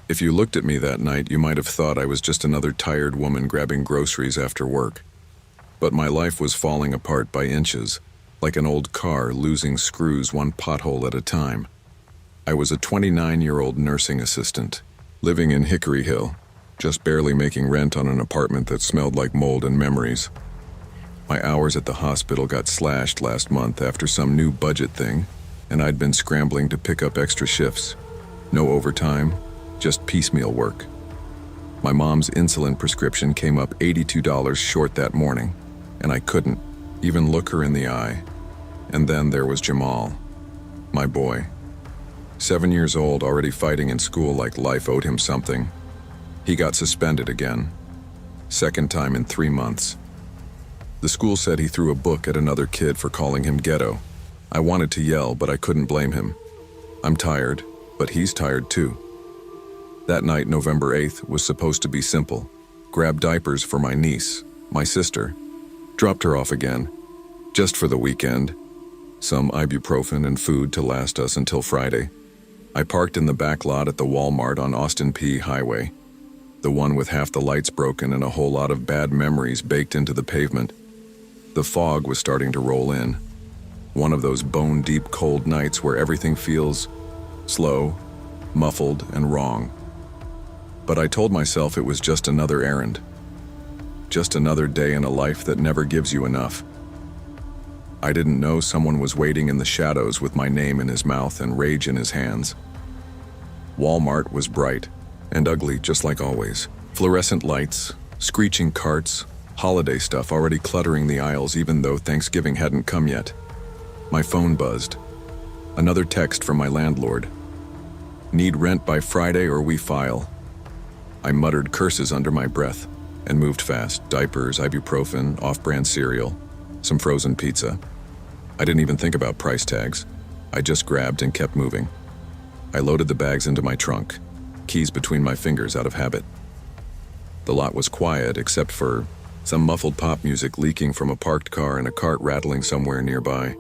If you looked at me that night, you might have thought I was just another tired woman grabbing groceries after work. But my life was falling apart by inches, like an old car losing screws one pothole at a time. I was a 29-year-old nursing assistant, living in Hickory Hill, just barely making rent on an apartment that smelled like mold and memories. My hours at the hospital got slashed last month after some new budget thing, and I'd been scrambling to pick up extra shifts. No overtime, just piecemeal work. My mom's insulin prescription came up $82 short that morning, and I couldn't even look her in the eye. And then there was Jamal, my boy. 7 years old, already fighting in school like life owed him something. He got suspended again. Second time in 3 months. The school said he threw a book at another kid for calling him ghetto. I wanted to yell, but I couldn't blame him. I'm tired, but he's tired too. That night, November 8th, was supposed to be simple. Grab diapers for my niece, my sister. Dropped her off again, just for the weekend. Some ibuprofen and food to last us until Friday. I parked in the back lot at the Walmart on Austin P. Highway. The one with half the lights broken and a whole lot of bad memories baked into the pavement. The fog was starting to roll in. One of those bone-deep cold nights where everything feels slow, muffled, and wrong. But I told myself it was just another errand. Just another day in a life that never gives you enough. I didn't know someone was waiting in the shadows with my name in his mouth and rage in his hands. Walmart was bright and ugly, just like always. Fluorescent lights, screeching carts, holiday stuff already cluttering the aisles even though Thanksgiving hadn't come yet. My phone buzzed. Another text from my landlord. Need rent by Friday or we file. I muttered curses under my breath and moved fast. Diapers, ibuprofen, off-brand cereal, some frozen pizza. I didn't even think about price tags. I just grabbed and kept moving. I loaded the bags into my trunk, keys between my fingers out of habit. The lot was quiet except for some muffled pop music leaking from a parked car and a cart rattling somewhere nearby.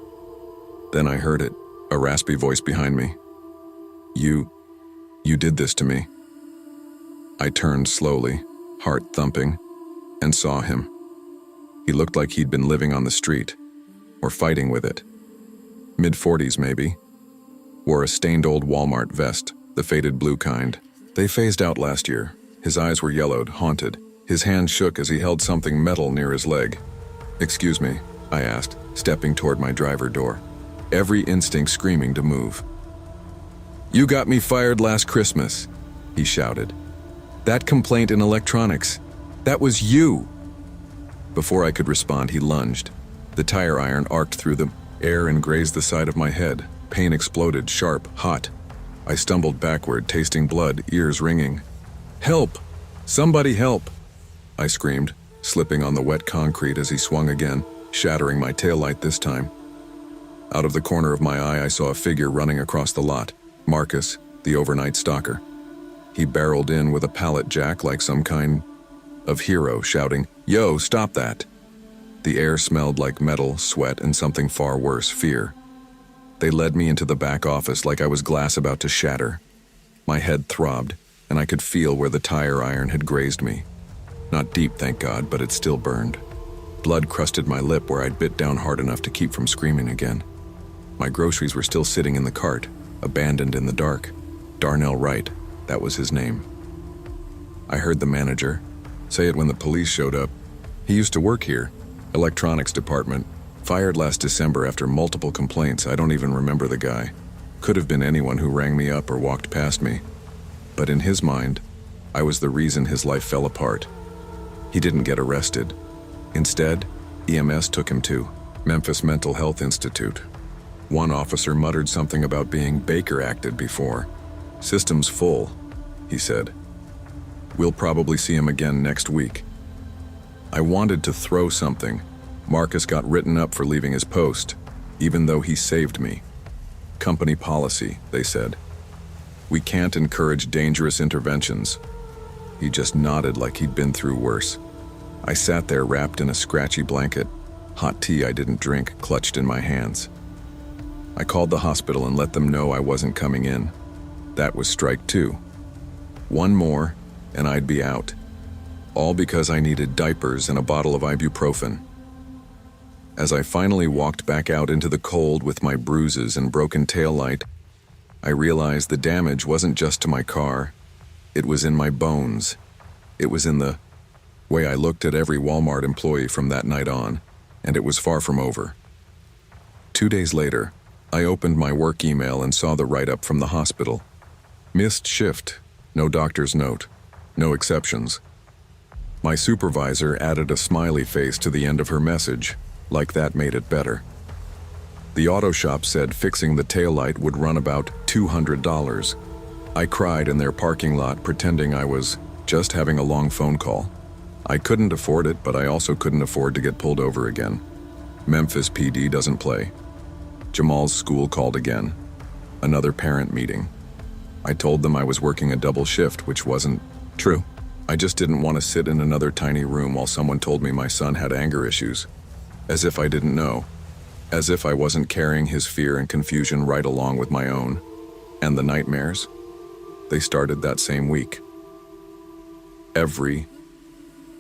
Then I heard it, a raspy voice behind me. You did this to me. I turned slowly, heart thumping, and saw him. He looked like he'd been living on the street, or fighting with it. Mid-40s maybe. Wore a stained old Walmart vest, the faded blue kind. They phased out last year. His eyes were yellowed, haunted. His hand shook as he held something metal near his leg. "Excuse me," I asked, stepping toward my driver door, every instinct screaming to move. "You got me fired last Christmas," he shouted. "That complaint in electronics, that was you." Before I could respond, he lunged. The tire iron arced through the air and grazed the side of my head. Pain exploded, sharp, hot. I stumbled backward, tasting blood, ears ringing. "Help! Somebody help!" I screamed, slipping on the wet concrete as he swung again, shattering my taillight this time. Out of the corner of my eye, I saw a figure running across the lot. Marcus, the overnight stalker. He barreled in with a pallet jack like some kind of hero, shouting, "Yo, stop that!" The air smelled like metal, sweat, and something far worse, fear. They led me into the back office like I was glass about to shatter. My head throbbed, and I could feel where the tire iron had grazed me. Not deep, thank God, but it still burned. Blood crusted my lip where I'd bit down hard enough to keep from screaming again. My groceries were still sitting in the cart, abandoned in the dark. Darnell Wright, that was his name. I heard the manager say it when the police showed up. He used to work here, electronics department, fired last December after multiple complaints. I don't even remember the guy. Could have been anyone who rang me up or walked past me. But in his mind, I was the reason his life fell apart. He didn't get arrested. Instead, EMS took him to Memphis Mental Health Institute. One officer muttered something about being Baker acted before. "System's full," he said. "We'll probably see him again next week." I wanted to throw something. Marcus got written up for leaving his post, even though he saved me. Company policy, they said. We can't encourage dangerous interventions. He just nodded like he'd been through worse. I sat there wrapped in a scratchy blanket, hot tea I didn't drink clutched in my hands. I called the hospital and let them know I wasn't coming in. That was strike two. One more, and I'd be out. All because I needed diapers and a bottle of ibuprofen. As I finally walked back out into the cold with my bruises and broken taillight, I realized the damage wasn't just to my car. It was in my bones. It was in the way I looked at every Walmart employee from that night on, and it was far from over. 2 days later, I opened my work email and saw the write-up from the hospital. Missed shift, no doctor's note, no exceptions. My supervisor added a smiley face to the end of her message, like that made it better. The auto shop said fixing the taillight would run about $200. I cried in their parking lot pretending I was just having a long phone call. I couldn't afford it, but I also couldn't afford to get pulled over again. Memphis PD doesn't play. Jamal's school called again. Another parent meeting. I told them I was working a double shift, which wasn't true. I just didn't want to sit in another tiny room while someone told me my son had anger issues. As if I didn't know. As if I wasn't carrying his fear and confusion right along with my own. And the nightmares? They started that same week. Every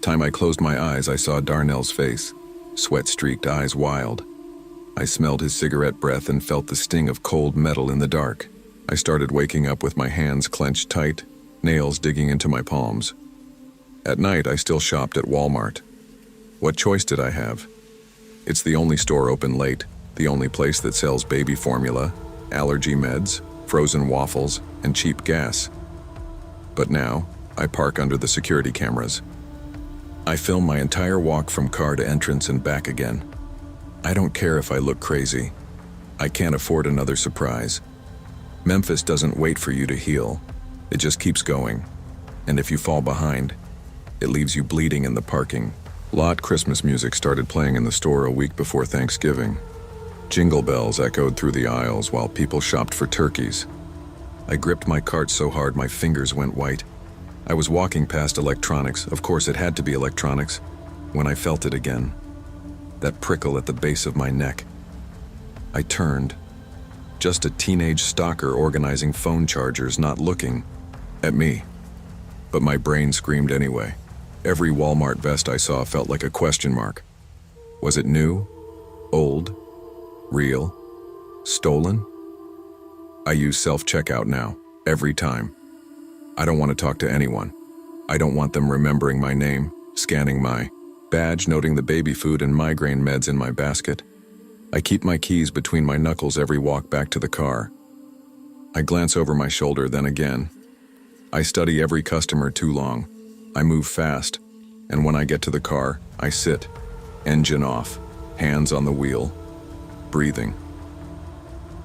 time I closed my eyes, I saw Darnell's face, sweat-streaked eyes wild. I smelled his cigarette breath and felt the sting of cold metal in the dark. I started waking up with my hands clenched tight, nails digging into my palms. At night, I still shopped at Walmart. What choice did I have? It's the only store open late, the only place that sells baby formula, allergy meds, frozen waffles, and cheap gas. But now, I park under the security cameras. I film my entire walk from car to entrance and back again. I don't care if I look crazy. I can't afford another surprise. Memphis doesn't wait for you to heal. It just keeps going. And if you fall behind, it leaves you bleeding in the parking lot. Christmas music started playing in the store a week before Thanksgiving. Jingle bells echoed through the aisles while people shopped for turkeys. I gripped my cart so hard my fingers went white. I was walking past electronics, of course it had to be electronics, when I felt it again. That prickle at the base of my neck. I turned. Just a teenage stalker organizing phone chargers, not looking at me. But my brain screamed anyway. Every Walmart vest I saw felt like a question mark. Was it new? Old? Real? Stolen? I use self-checkout now, every time. I don't want to talk to anyone. I don't want them remembering my name, scanning my badge, noting the baby food and migraine meds in my basket. I keep my keys between my knuckles every walk back to the car. I glance over my shoulder, then again. I study every customer too long. I move fast, and when I get to the car, I sit, engine off, hands on the wheel, breathing.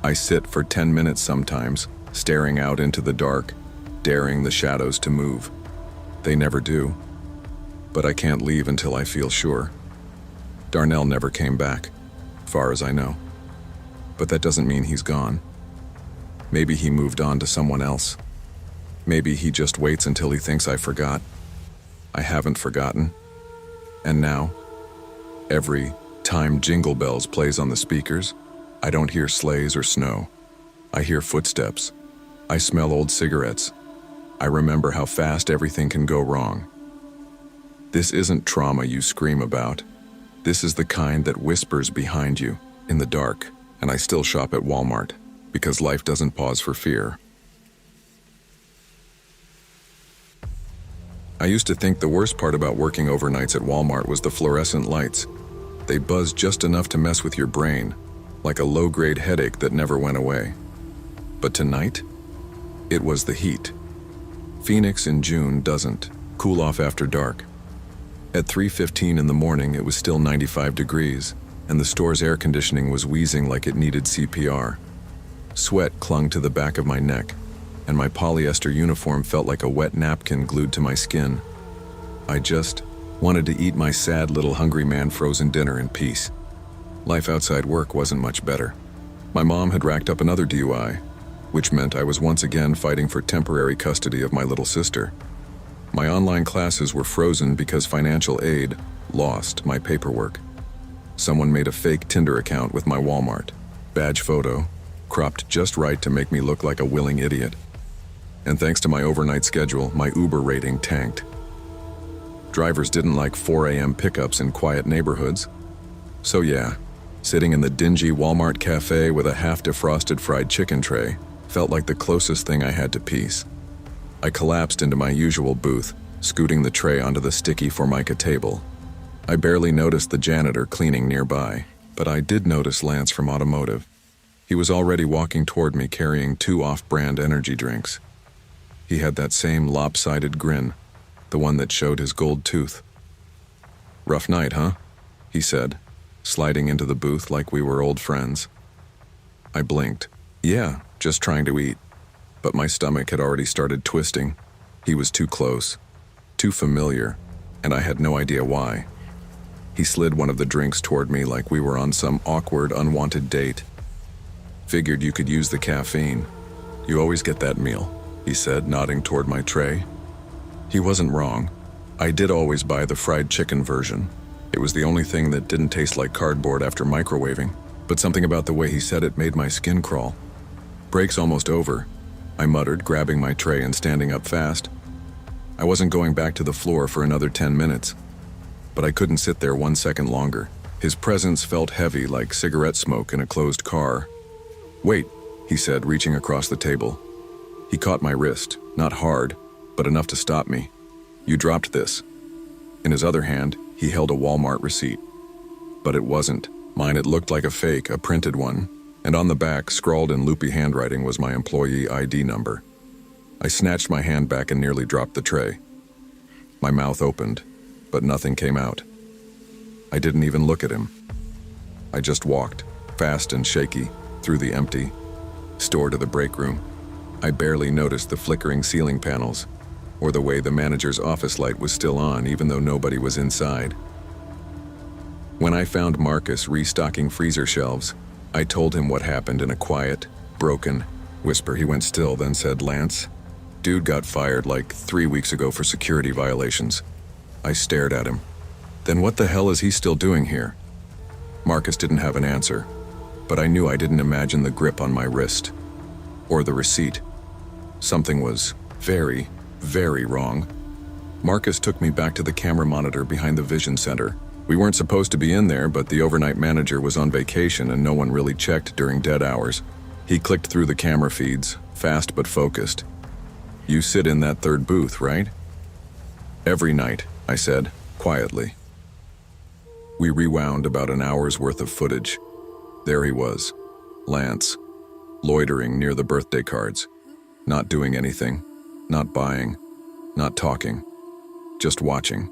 I sit for 10 minutes sometimes, staring out into the dark, daring the shadows to move. They never do. But I can't leave until I feel sure. Darnell never came back, far as I know. But that doesn't mean he's gone. Maybe he moved on to someone else. Maybe he just waits until he thinks I forgot. I haven't forgotten. And now, every time Jingle Bells plays on the speakers, I don't hear sleighs or snow. I hear footsteps. I smell old cigarettes. I remember how fast everything can go wrong. This isn't trauma you scream about. This is the kind that whispers behind you, in the dark, and I still shop at Walmart, because life doesn't pause for fear. I used to think the worst part about working overnights at Walmart was the fluorescent lights. They buzz just enough to mess with your brain, like a low-grade headache that never went away. But tonight, it was the heat. Phoenix in June doesn't cool off after dark. At 3:15 in the morning, it was still 95 degrees, and the store's air conditioning was wheezing like it needed CPR. Sweat clung to the back of my neck, and my polyester uniform felt like a wet napkin glued to my skin. I just wanted to eat my sad little hungry man frozen dinner in peace. Life outside work wasn't much better. My mom had racked up another DUI, which meant I was once again fighting for temporary custody of my little sister. My online classes were frozen because financial aid lost my paperwork. Someone made a fake Tinder account with my Walmart badge photo, cropped just right to make me look like a willing idiot. And thanks to my overnight schedule, my Uber rating tanked. Drivers didn't like 4 a.m. pickups in quiet neighborhoods. So yeah, sitting in the dingy Walmart cafe with a half-defrosted fried chicken tray felt like the closest thing I had to peace. I collapsed into my usual booth, scooting the tray onto the sticky Formica table. I barely noticed the janitor cleaning nearby, but I did notice Lance from Automotive. He was already walking toward me carrying 2 off-brand energy drinks. He had that same lopsided grin, the one that showed his gold tooth. "Rough night, huh?" he said, sliding into the booth like we were old friends. I blinked. Yeah, just trying to eat. But my stomach had already started twisting. He was too close, too familiar, and I had no idea why. He slid one of the drinks toward me like we were on some awkward, unwanted date. "Figured you could use the caffeine. You always get that meal," he said, nodding toward my tray. He wasn't wrong. I did always buy the fried chicken version. It was the only thing that didn't taste like cardboard after microwaving, but something about the way he said it made my skin crawl. "Break's almost over," I muttered, grabbing my tray and standing up fast. I wasn't going back to the floor for another 10 minutes, but I couldn't sit there 1 second longer. His presence felt heavy like cigarette smoke in a closed car. "Wait," he said, reaching across the table. He caught my wrist, not hard, but enough to stop me. "You dropped this." In his other hand, he held a Walmart receipt. But it wasn't. Mine, it looked like a fake, a printed one, and on the back, scrawled in loopy handwriting, was my employee ID number. I snatched my hand back and nearly dropped the tray. My mouth opened, but nothing came out. I didn't even look at him. I just walked, fast and shaky, through the empty store to the break room. I barely noticed the flickering ceiling panels, or the way the manager's office light was still on even though nobody was inside. When I found Marcus restocking freezer shelves, I told him what happened in a quiet, broken whisper. He went still, then said, "Lance, dude got fired like 3 weeks ago for security violations." I stared at him. "Then what the hell is he still doing here?" Marcus didn't have an answer, but I knew I didn't imagine the grip on my wrist. Or the receipt. Something was very, very wrong. Marcus took me back to the camera monitor behind the vision center. We weren't supposed to be in there, but the overnight manager was on vacation and no one really checked during dead hours. He clicked through the camera feeds, fast but focused. "You sit in that third booth, right?" "Every night," I said, quietly. We rewound about an hour's worth of footage. There he was, Lance, loitering near the birthday cards, not doing anything, not buying, not talking, just watching.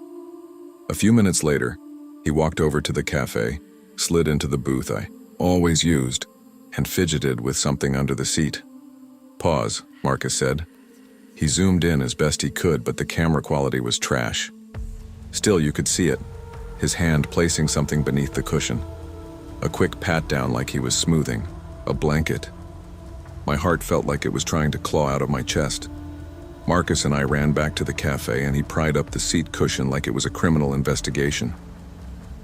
A few minutes later, he walked over to the cafe, slid into the booth I always used, and fidgeted with something under the seat. "Pause," Marcus said. He zoomed in as best he could, but the camera quality was trash. Still, you could see it, his hand placing something beneath the cushion. A quick pat down like he was smoothing, a blanket. My heart felt like it was trying to claw out of my chest. Marcus and I ran back to the cafe and he pried up the seat cushion like it was a criminal investigation.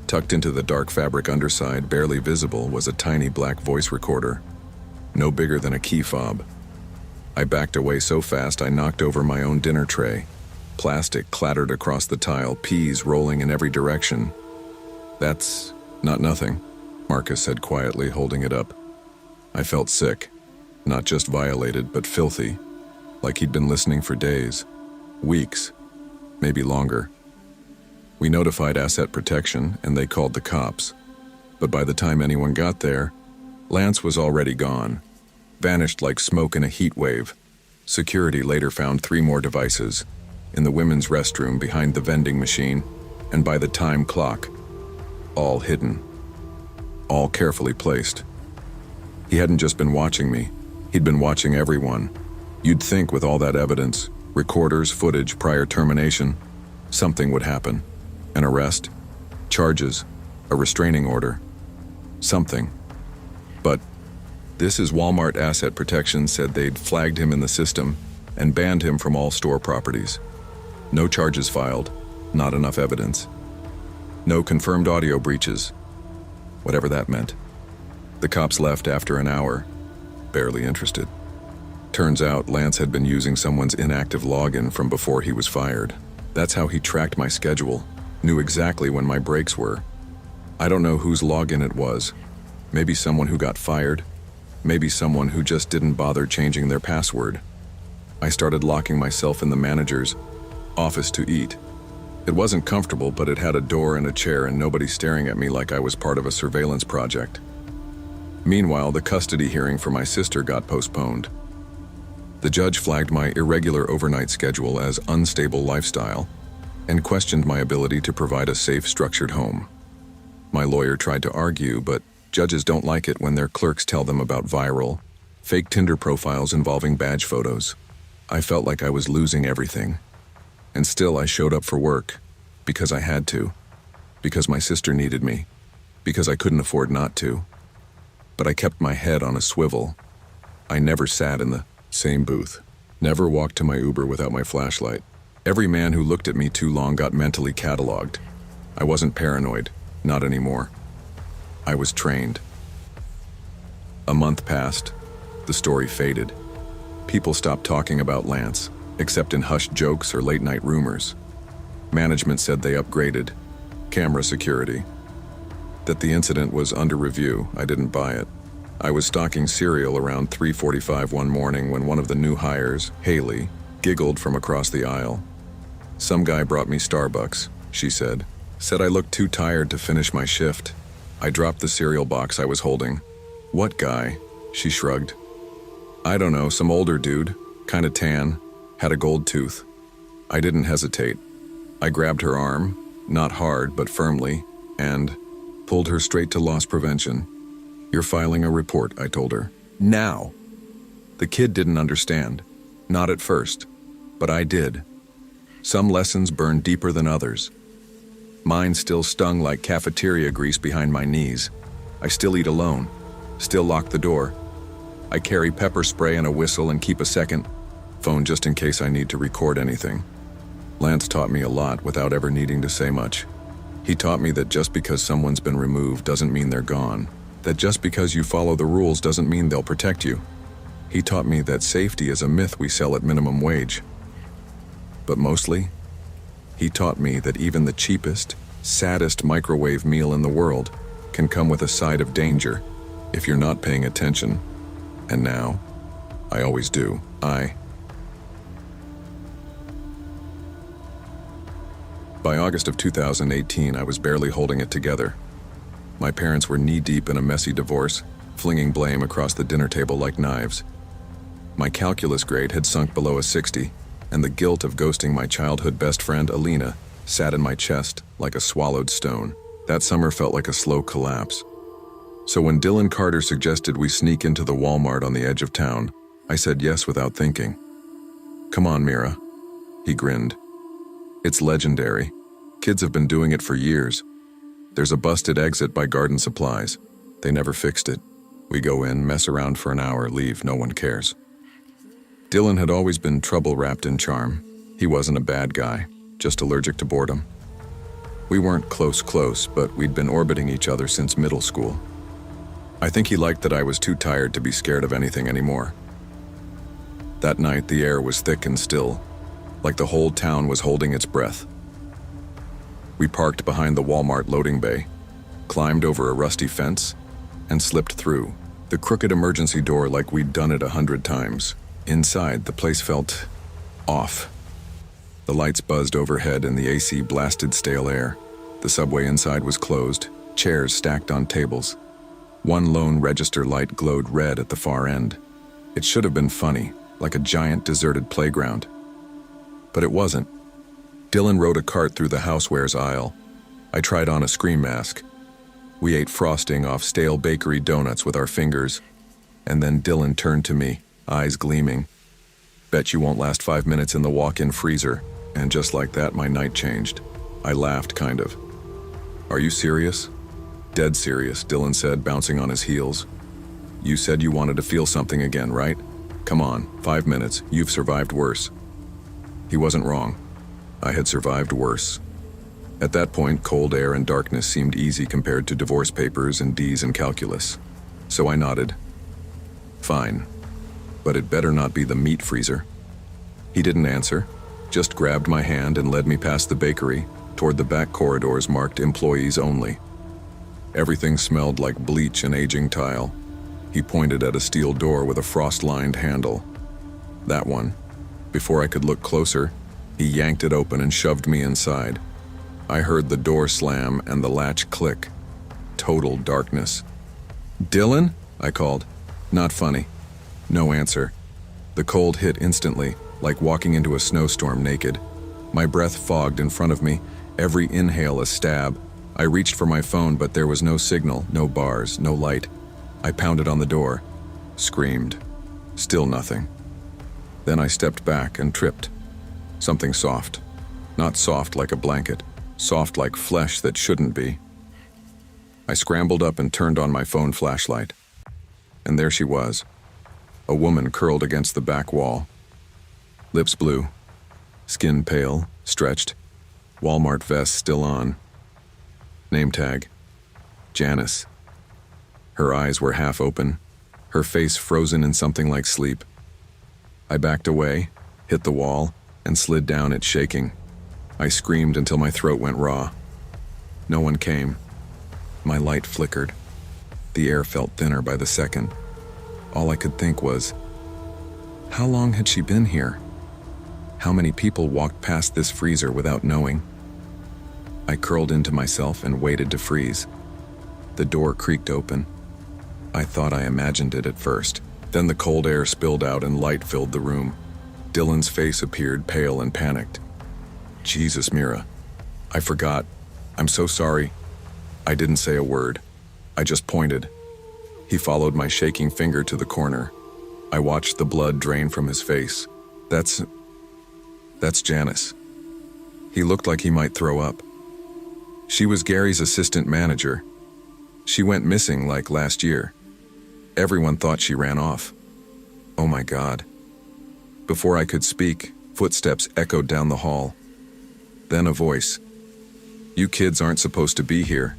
Tucked into the dark fabric underside, barely visible, was a tiny black voice recorder, no bigger than a key fob. I backed away so fast I knocked over my own dinner tray. Plastic clattered across the tile, peas rolling in every direction. "That's not nothing," Marcus said quietly, holding it up. I felt sick, not just violated, but filthy, like he'd been listening for days, weeks, maybe longer. We notified asset protection and they called the cops. But by the time anyone got there, Lance was already gone, vanished like smoke in a heat wave. Security later found 3 more devices, in the women's restroom behind the vending machine, and by the time clock, all hidden, all carefully placed. He hadn't just been watching me, he'd been watching everyone. You'd think with all that evidence, recorders, footage, prior termination, something would happen. An arrest, charges, a restraining order, something. But this is Walmart Asset Protection said they'd flagged him in the system and banned him from all store properties. No charges filed, not enough evidence. No confirmed audio breaches, whatever that meant. The cops left after an hour, barely interested. Turns out Lance had been using someone's inactive login from before he was fired. That's how he tracked my schedule, knew exactly when my breaks were. I don't know whose login it was. Maybe someone who got fired. Maybe someone who just didn't bother changing their password. I started locking myself in the manager's office to eat. It wasn't comfortable, but it had a door and a chair and nobody staring at me like I was part of a surveillance project. Meanwhile, the custody hearing for my sister got postponed. The judge flagged my irregular overnight schedule as unstable lifestyle and questioned my ability to provide a safe, structured home. My lawyer tried to argue, but judges don't like it when their clerks tell them about viral, fake Tinder profiles involving badge photos. I felt like I was losing everything. And still I showed up for work, because I had to, because my sister needed me, because I couldn't afford not to. But I kept my head on a swivel. I never sat in the same booth, never walked to my Uber without my flashlight. Every man who looked at me too long got mentally cataloged. I wasn't paranoid, not anymore. I was trained. A month passed. The story faded. People stopped talking about Lance, except in hushed jokes or late-night rumors. Management said they upgraded camera security. That the incident was under review. I didn't buy it. I was stocking cereal around 3:45 one morning when one of the new hires, Haley, giggled from across the aisle. "Some guy brought me Starbucks," she said. Said I looked too tired to finish my shift. I dropped the cereal box I was holding. "What guy?" She shrugged. "I don't know, some older dude, kinda tan, had a gold tooth." I didn't hesitate. I grabbed her arm, not hard but firmly, and pulled her straight to loss prevention. "You're filing a report," I told her. "Now." The kid didn't understand. Not at first. But I did. Some lessons burn deeper than others. Mine still stung like cafeteria grease behind my knees. I still eat alone. Still lock the door. I carry pepper spray and a whistle and keep a second phone just in case I need to record anything. Lance taught me a lot without ever needing to say much. He taught me that just because someone's been removed doesn't mean they're gone. That just because you follow the rules doesn't mean they'll protect you. He taught me that safety is a myth we sell at minimum wage. But mostly, he taught me that even the cheapest, saddest microwave meal in the world can come with a side of danger if you're not paying attention. And now, I always do. By August of 2018, I was barely holding it together. My parents were knee-deep in a messy divorce, flinging blame across the dinner table like knives. My calculus grade had sunk below a 60, and the guilt of ghosting my childhood best friend, Alina, sat in my chest like a swallowed stone. That summer felt like a slow collapse. So when Dylan Carter suggested we sneak into the Walmart on the edge of town, I said yes without thinking. "Come on, Mira." He grinned. "It's legendary. Kids have been doing it for years. There's a busted exit by Garden Supplies. They never fixed it. We go in, mess around for an hour, leave, no one cares." Dylan had always been trouble wrapped in charm. He wasn't a bad guy, just allergic to boredom. We weren't close, but we'd been orbiting each other since middle school. I think he liked that I was too tired to be scared of anything anymore. That night, the air was thick and still, like the whole town was holding its breath. We parked behind the Walmart loading bay, climbed over a rusty fence, and slipped through the crooked emergency door like we'd done it 100 times. Inside, the place felt off. The lights buzzed overhead and the AC blasted stale air. The subway inside was closed, chairs stacked on tables. One lone register light glowed red at the far end. It should have been funny, like a giant deserted playground. But it wasn't. Dylan rode a cart through the housewares aisle. I tried on a scream mask. We ate frosting off stale bakery donuts with our fingers, and then Dylan turned to me, eyes gleaming. "Bet you won't last 5 minutes in the walk-in freezer." And just like that, my night changed. I laughed, kind of. "Are you serious?" "Dead serious," Dylan said, bouncing on his heels. "You said you wanted to feel something again, right? Come on, 5 minutes, you've survived worse." He wasn't wrong. I had survived worse. At that point, cold air and darkness seemed easy compared to divorce papers and D's and calculus. So I nodded. "Fine." but it better not be the meat freezer. He didn't answer, just grabbed my hand and led me past the bakery toward the back corridors marked employees only. Everything smelled like bleach and aging tile. He pointed at a steel door with a frost-lined handle. That one. Before I could look closer, he yanked it open and shoved me inside. I heard the door slam and the latch click. Total darkness. "Dylan?" I called. Not funny. No answer. The cold hit instantly, like walking into a snowstorm naked. My breath fogged in front of me, every inhale a stab. I reached for my phone, but there was no signal, no bars, no light. I pounded on the door, screamed. Still nothing. Then I stepped back and tripped. Something soft. Not soft like a blanket, soft like flesh that shouldn't be. I scrambled up and turned on my phone flashlight. And there she was, a woman curled against the back wall. Lips blue, skin pale, stretched, Walmart vest still on. Name tag, Janice. Her eyes were half open, her face frozen in something like sleep. I backed away, hit the wall, and slid down it shaking. I screamed until my throat went raw. No one came. My light flickered. The air felt thinner by the second. All I could think was, how long had she been here? How many people walked past this freezer without knowing? I curled into myself and waited to freeze. The door creaked open. I thought I imagined it at first. Then the cold air spilled out and light filled the room. Dylan's face appeared pale and panicked. Jesus, Mira. I forgot. I'm so sorry. I didn't say a word. I just pointed. He followed my shaking finger to the corner. I watched the blood drain from his face. That's Janice. He looked like he might throw up. She was Gary's assistant manager. She went missing like last year. Everyone thought she ran off. Oh my God. Before I could speak, footsteps echoed down the hall. Then a voice. You kids aren't supposed to be here.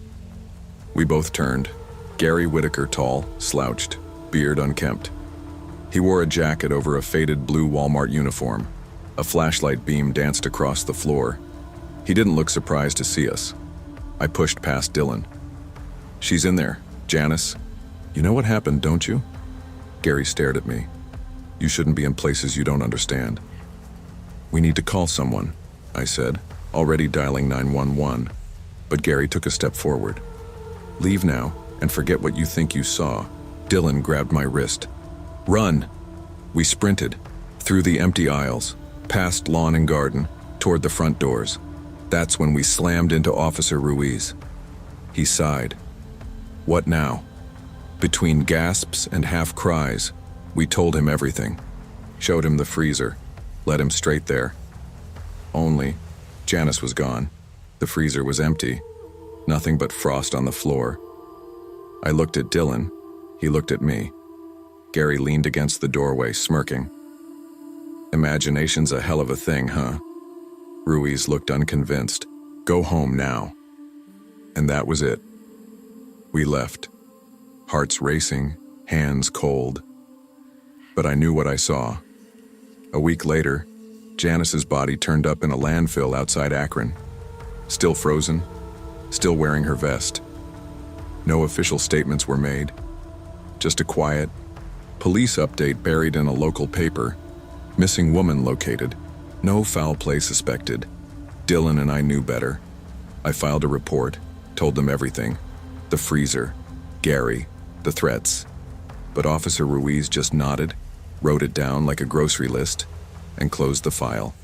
We both turned. Gary Whitaker, tall, slouched, beard unkempt. He wore a jacket over a faded blue Walmart uniform. A flashlight beam danced across the floor. He didn't look surprised to see us. I pushed past Dylan. She's in there, Janice. You know what happened, don't you? Gary stared at me. You shouldn't be in places you don't understand. We need to call someone, I said, already dialing 911. But Gary took a step forward. Leave now and forget what you think you saw. Dylan grabbed my wrist. Run! We sprinted, through the empty aisles, past lawn and garden, toward the front doors. That's when we slammed into Officer Ruiz. He sighed. What now? Between gasps and half cries, we told him everything. Showed him the freezer, led him straight there. Only, Janice was gone. The freezer was empty. Nothing but frost on the floor. I looked at Dylan. He looked at me. Gary leaned against the doorway, smirking. Imagination's a hell of a thing, huh? Ruiz looked unconvinced. Go home now. And that was it. We left. Hearts racing, hands cold. But I knew what I saw. A week later, Janice's body turned up in a landfill outside Akron. Still frozen, still wearing her vest. No official statements were made. Just a quiet police update buried in a local paper. Missing woman located. No foul play suspected. Dylan and I knew better. I filed a report, told them everything. The freezer, Gary, the threats. But Officer Ruiz just nodded, wrote it down like a grocery list, and closed the file.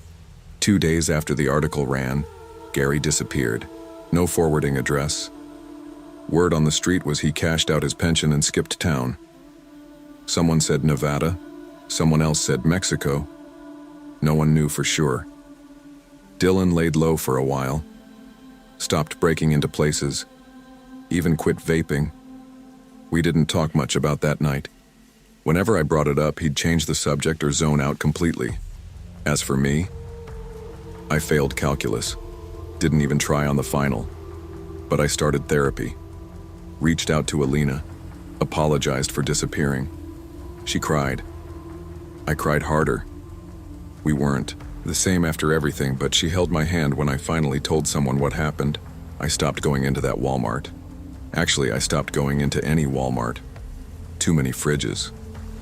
2 days after the article ran, Gary disappeared. No forwarding address. Word on the street was he cashed out his pension and skipped town. Someone said Nevada, someone else said Mexico. No one knew for sure. Dylan laid low for a while, stopped breaking into places, even quit vaping. We didn't talk much about that night. Whenever I brought it up, he'd change the subject or zone out completely. As for me, I failed calculus. Didn't even try on the final. But I started therapy. Reached out to Alina. Apologized for disappearing. She cried. I cried harder. We weren't the same after everything, but she held my hand when I finally told someone what happened. I stopped going into that Walmart. Actually, I stopped going into any Walmart. Too many fridges,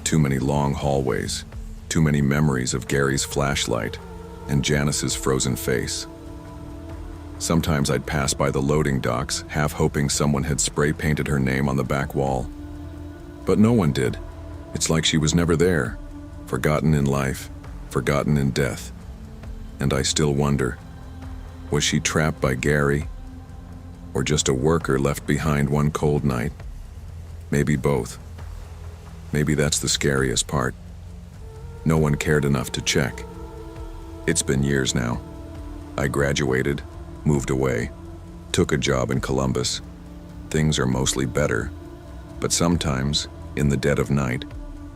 too many long hallways, too many memories of Gary's flashlight and Janice's frozen face. Sometimes I'd pass by the loading docks, half hoping someone had spray painted her name on the back wall. But no one did. It's like she was never there, forgotten in life, forgotten in death. And I still wonder, was she trapped by Gary, or just a worker left behind one cold night? Maybe both. Maybe that's the scariest part. No one cared enough to check. It's been years now. I graduated, moved away, took a job in Columbus. Things are mostly better, but sometimes, in the dead of night,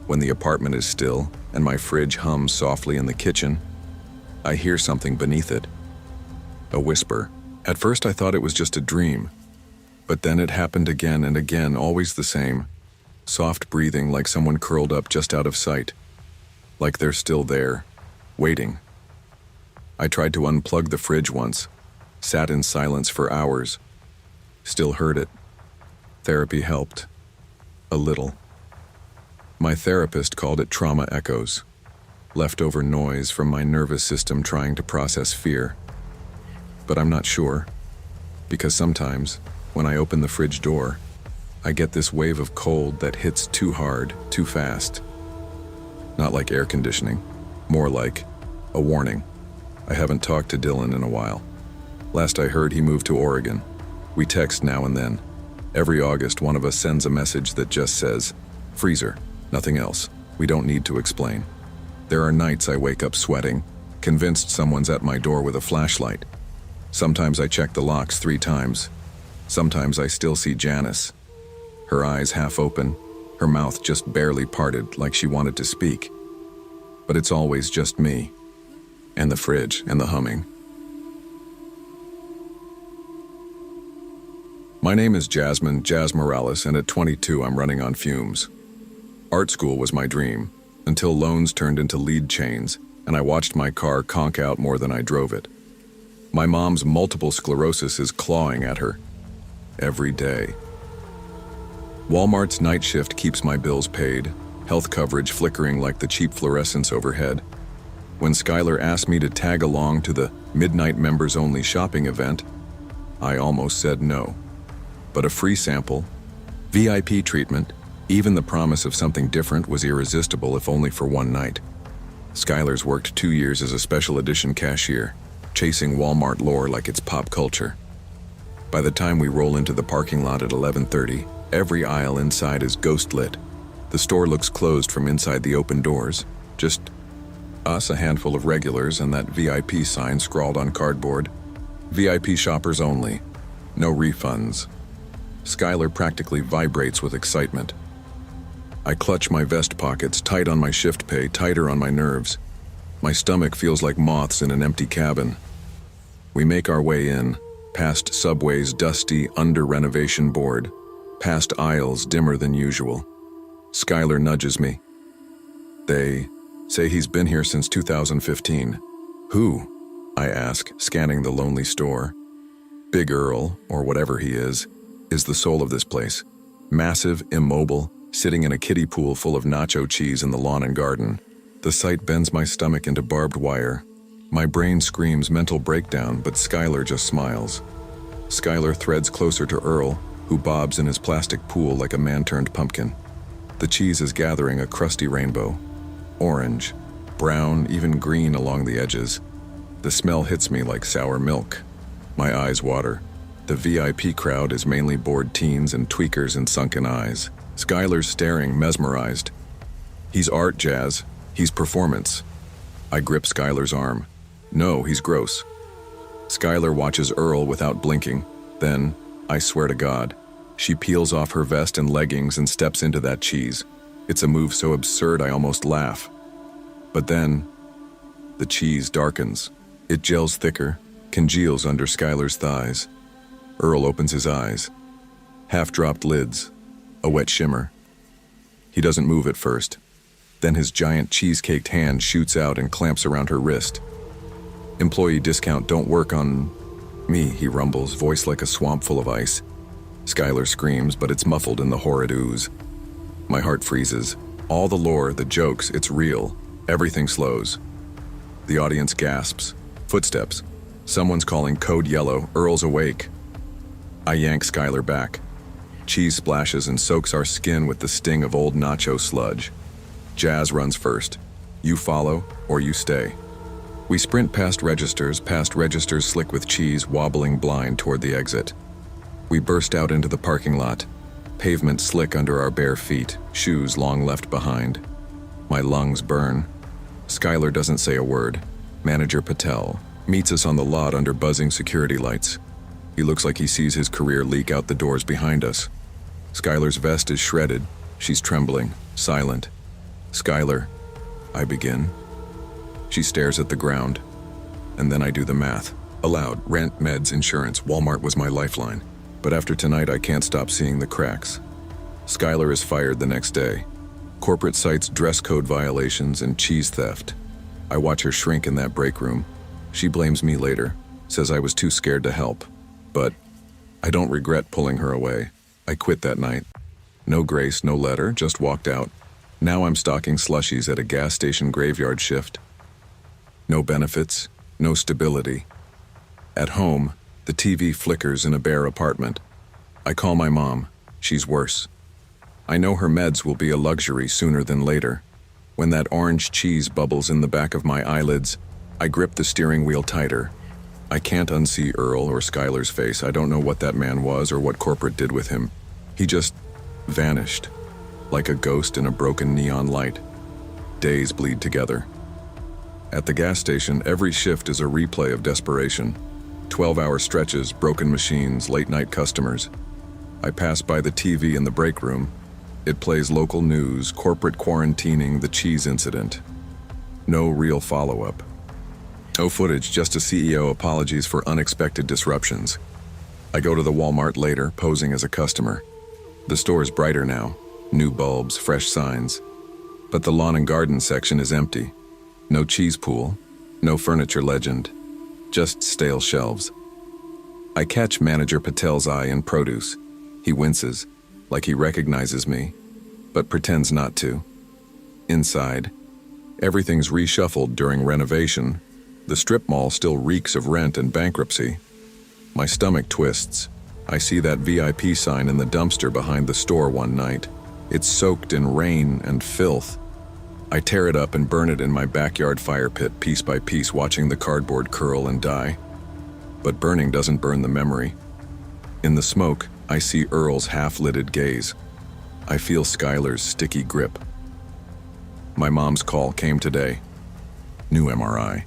when the apartment is still and my fridge hums softly in the kitchen, I hear something beneath it. A whisper. At first I thought it was just a dream, but then it happened again and again, always the same. Soft breathing, like someone curled up just out of sight. Like they're still there, waiting. I tried to unplug the fridge once, sat in silence for hours. Still heard it. Therapy helped. A little. My therapist called it trauma echoes. Leftover noise from my nervous system trying to process fear. But I'm not sure, because sometimes, when I open the fridge door, I get this wave of cold that hits too hard, too fast. Not like air conditioning, more like a warning. I haven't talked to Dylan in a while. Last I heard, he moved to Oregon. We text now and then. Every August, one of us sends a message that just says, "Freezer," nothing else. We don't need to explain. There are nights I wake up sweating, convinced someone's at my door with a flashlight. Sometimes I check the locks 3 times. Sometimes I still see Janice. Her eyes half open, her mouth just barely parted like she wanted to speak. But it's always just me, and the fridge, and the humming. My name is Jazz Morales, and at 22 I'm running on fumes. Art school was my dream, until loans turned into lead chains, and I watched my car conk out more than I drove it. My mom's multiple sclerosis is clawing at her. Every day. Walmart's night shift keeps my bills paid, health coverage flickering like the cheap fluorescents overhead. When Skylar asked me to tag along to the midnight members-only shopping event, I almost said no. But a free sample, VIP treatment, even the promise of something different was irresistible, if only for one night. Skylar's worked 2 years as a special edition cashier, chasing Walmart lore like it's pop culture. By the time we roll into the parking lot at 11:30, every aisle inside is ghost-lit. The store looks closed from inside the open doors. Just us, a handful of regulars, and that VIP sign scrawled on cardboard. VIP shoppers only. No refunds. Skylar practically vibrates with excitement. I clutch my vest pockets, tight on my shift pay, tighter on my nerves. My stomach feels like moths in an empty cabin. We make our way in, past Subway's dusty, under-renovation board, past aisles dimmer than usual. Skylar nudges me. They say he's been here since 2015. Who? I ask, scanning the lonely store. Big Earl, or whatever he is the soul of this place. Massive, immobile, sitting in a kiddie pool full of nacho cheese in the lawn and garden. The sight bends my stomach into barbed wire. My brain screams mental breakdown, but Skylar just smiles. Skylar threads closer to Earl, who bobs in his plastic pool like a man-turned-pumpkin. The cheese is gathering a crusty rainbow. Orange, brown, even green along the edges. The smell hits me like sour milk. My eyes water. The VIP crowd is mainly bored teens and tweakers in sunken eyes. Skylar's staring, mesmerized. He's art, Jazz. He's performance. I grip Skylar's arm. No, he's gross. Skylar watches Earl without blinking. Then, I swear to God, she peels off her vest and leggings and steps into that cheese. It's a move so absurd I almost laugh. But then, the cheese darkens. It gels thicker, congeals under Skylar's thighs. Earl opens his eyes. Half-dropped lids, a wet shimmer. He doesn't move at first. Then his giant cheesecaked hand shoots out and clamps around her wrist. "Employee discount don't work on me," he rumbles, voice like a swamp full of ice. Skylar screams, but it's muffled in the horrid ooze. My heart freezes. All the lore, the jokes, it's real. Everything slows. The audience gasps. Footsteps. Someone's calling code yellow. Earl's awake. I yank Skylar back. Cheese splashes and soaks our skin with the sting of old nacho sludge. Jazz runs first. You follow, or you stay. We sprint past registers slick with cheese, wobbling blind toward the exit. We burst out into the parking lot. Pavement slick under our bare feet, shoes long left behind. My lungs burn. Skylar doesn't say a word. Manager Patel meets us on the lot under buzzing security lights. He looks like he sees his career leak out the doors behind us. Skylar's vest is shredded. She's trembling, silent. "Skylar," I begin. She stares at the ground, and then I do the math. Aloud, rent, meds, insurance, Walmart was my lifeline. But after tonight, I can't stop seeing the cracks. Skylar is fired the next day. Corporate cites dress code violations and cheese theft. I watch her shrink in that break room. She blames me later, says I was too scared to help. But I don't regret pulling her away. I quit that night. No grace, no letter, just walked out. Now I'm stocking slushies at a gas station graveyard shift. No benefits, no stability. At home, the TV flickers in a bare apartment. I call my mom. She's worse. I know her meds will be a luxury sooner than later. When that orange cheese bubbles in the back of my eyelids, I grip the steering wheel tighter. I can't unsee Earl or Skylar's face. I don't know what that man was or what corporate did with him. He just vanished, like a ghost in a broken neon light. Days bleed together. At the gas station, every shift is a replay of desperation. 12-hour stretches, broken machines, late-night customers. I pass by the TV in the break room. It plays local news, corporate quarantining, the cheese incident. No real follow-up. No footage, just a CEO apologies for unexpected disruptions. I go to the Walmart later, posing as a customer. The store is brighter now. New bulbs, fresh signs. But the lawn and garden section is empty. No cheese pool, no furniture legend, just stale shelves. I catch Manager Patel's eye in produce. He winces, like he recognizes me, but pretends not to. Inside, everything's reshuffled during renovation. The strip mall still reeks of rent and bankruptcy. My stomach twists. I see that VIP sign in the dumpster behind the store one night. It's soaked in rain and filth. I tear it up and burn it in my backyard fire pit piece by piece, watching the cardboard curl and die. But burning doesn't burn the memory. In the smoke, I see Earl's half-lidded gaze. I feel Skylar's sticky grip. My mom's call came today. New MRI.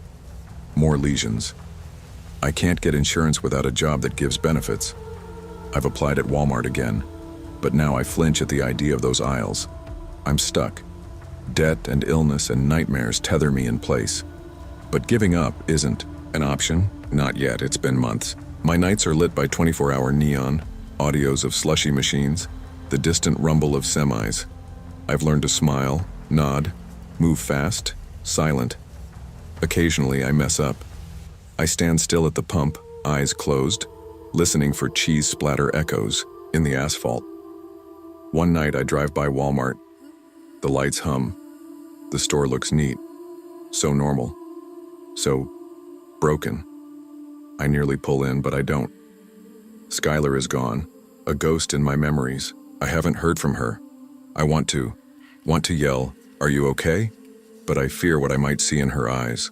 More lesions. I can't get insurance without a job that gives benefits. I've applied at Walmart again, but now I flinch at the idea of those aisles. I'm stuck. Debt and illness and nightmares tether me in place. But giving up isn't an option. Not yet, it's been months. My nights are lit by 24-hour neon, audios of slushy machines, the distant rumble of semis. I've learned to smile, nod, move fast, silent. Occasionally I mess up. I stand still at the pump, eyes closed, listening for cheese splatter echoes in the asphalt. One night I drive by Walmart. The lights hum. The store looks neat. So normal. So broken. I nearly pull in, but I don't. Skylar is gone. A ghost in my memories. I haven't heard from her. I want to yell, "Are you okay?" But I fear what I might see in her eyes.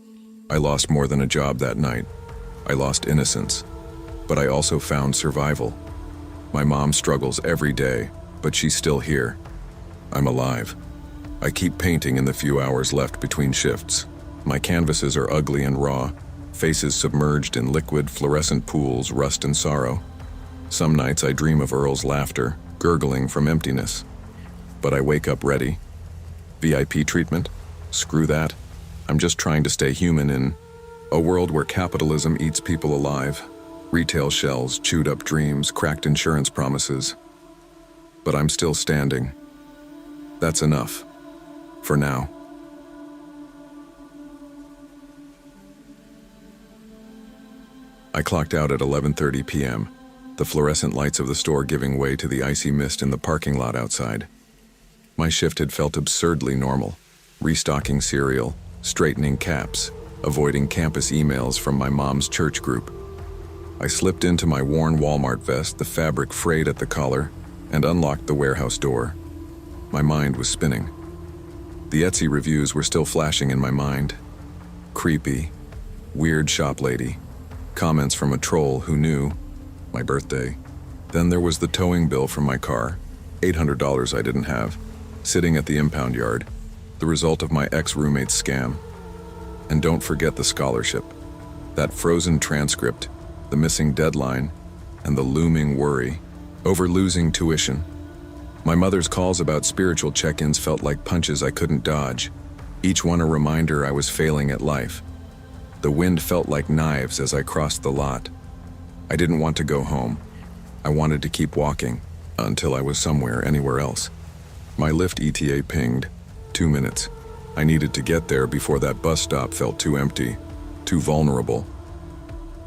I lost more than a job that night. I lost innocence. But I also found survival. My mom struggles every day, but she's still here. I'm alive. I keep painting in the few hours left between shifts. My canvases are ugly and raw, faces submerged in liquid fluorescent pools, rust and sorrow. Some nights I dream of Earl's laughter, gurgling from emptiness. But I wake up ready. VIP treatment? Screw that. I'm just trying to stay human in a world where capitalism eats people alive. Retail shells, chewed up dreams, cracked insurance promises. But I'm still standing. That's enough. For now. I clocked out at 11:30 p.m., the fluorescent lights of the store giving way to the icy mist in the parking lot outside. My shift had felt absurdly normal, restocking cereal, straightening caps, avoiding campus emails from my mom's church group. I slipped into my worn Walmart vest, the fabric frayed at the collar, and unlocked the warehouse door. My mind was spinning. The Etsy reviews were still flashing in my mind. Creepy, weird shop lady, comments from a troll who knew my birthday. Then there was the towing bill from my car, $800 I didn't have, sitting at the impound yard, the result of my ex-roommate's scam. And don't forget the scholarship, that frozen transcript, the missing deadline, and the looming worry over losing tuition. My mother's calls about spiritual check-ins felt like punches I couldn't dodge, each one a reminder I was failing at life. The wind felt like knives as I crossed the lot. I didn't want to go home. I wanted to keep walking until I was anywhere else. My Lyft ETA pinged. 2 minutes. I needed to get there before that bus stop felt too empty, too vulnerable.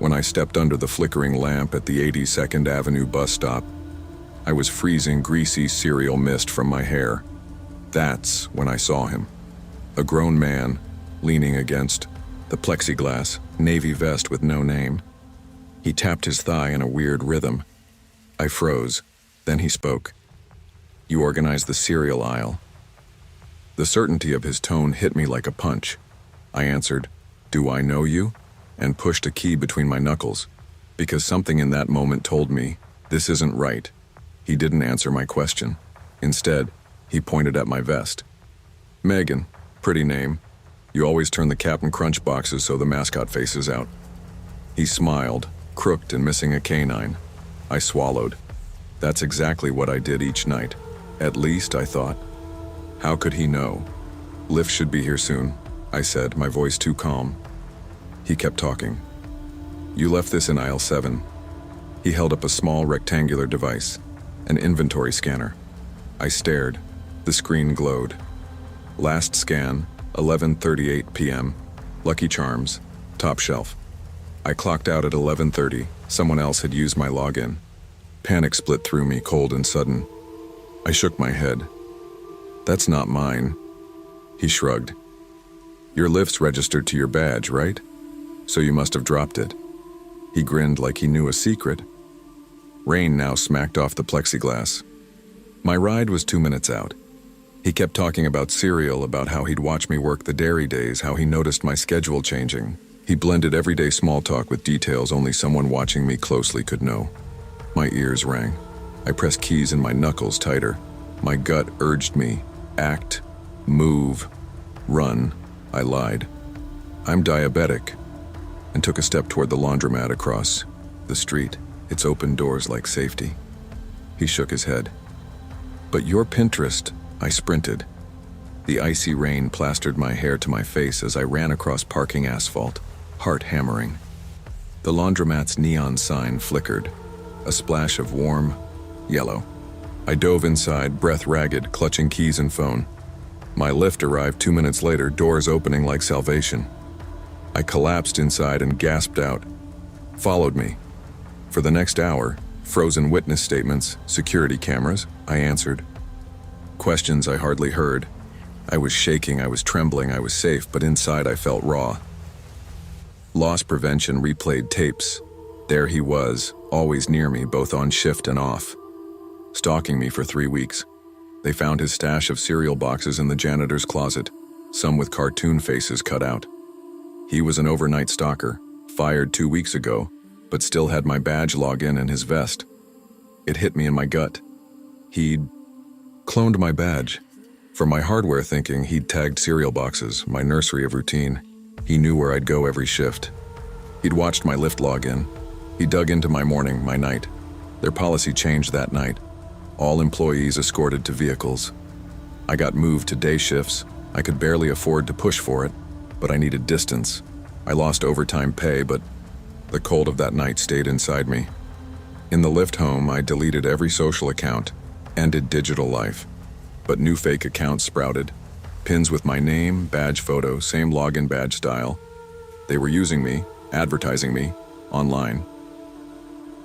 When I stepped under the flickering lamp at the 82nd Avenue bus stop, I was freezing greasy cereal mist from my hair. That's when I saw him. A grown man, leaning against the plexiglass, navy vest with no name. He tapped his thigh in a weird rhythm. I froze. Then he spoke. "You organize the cereal aisle." The certainty of his tone hit me like a punch. I answered, "Do I know you?" and pushed a key between my knuckles, because something in that moment told me, this isn't right. He didn't answer my question. Instead, he pointed at my vest. "Megan, pretty name. You always turn the Captain Crunch boxes so the mascot faces out." He smiled, crooked and missing a canine. I swallowed. That's exactly what I did each night. At least, I thought. How could he know? "Lyft should be here soon," I said, my voice too calm. He kept talking. "You left this in aisle 7. He held up a small rectangular device, an inventory scanner. I stared. The screen glowed. Last scan, 11:38 p.m. Lucky Charms, top shelf. I clocked out at 11:30. Someone else had used my login. Panic split through me, cold and sudden. I shook my head. "That's not mine." He shrugged. "Your Lyft's registered to your badge, right? So you must have dropped it." He grinned like he knew a secret. Rain now smacked off the plexiglass. My ride was 2 minutes out. He kept talking about cereal, about how he'd watch me work the dairy days, how he noticed my schedule changing. He blended everyday small talk with details only someone watching me closely could know. My ears rang. I pressed keys in my knuckles tighter. My gut urged me, act, move, run. I lied. "I'm diabetic," and took a step toward the laundromat across the street, its open doors like safety. He shook his head. "But you're Pinterest," I sprinted. The icy rain plastered my hair to my face as I ran across parking asphalt, heart hammering. The laundromat's neon sign flickered, a splash of warm yellow. I dove inside, breath ragged, clutching keys and phone. My Lyft arrived 2 minutes later, doors opening like salvation. I collapsed inside and gasped out. "Followed me." For the next hour, frozen witness statements, security cameras, I answered. Questions I hardly heard. I was shaking, I was trembling, I was safe, but inside I felt raw. Loss prevention replayed tapes. There he was, always near me, both on shift and off. Stalking me for 3 weeks. They found his stash of cereal boxes in the janitor's closet, some with cartoon faces cut out. He was an overnight stalker, fired 2 weeks ago, but still had my badge login in his vest. It hit me in my gut. He'd cloned my badge. For my hardware thinking, he'd tagged cereal boxes, my nursery of routine. He knew where I'd go every shift. He'd watched my Lyft login. He dug into my morning, my night. Their policy changed that night. All employees escorted to vehicles. I got moved to day shifts. I could barely afford to push for it, but I needed distance. I lost overtime pay, but the cold of that night stayed inside me. In the Lyft home, I deleted every social account, ended digital life. But new fake accounts sprouted. Pins with my name, badge photo, same login badge style. They were using me, advertising me, online.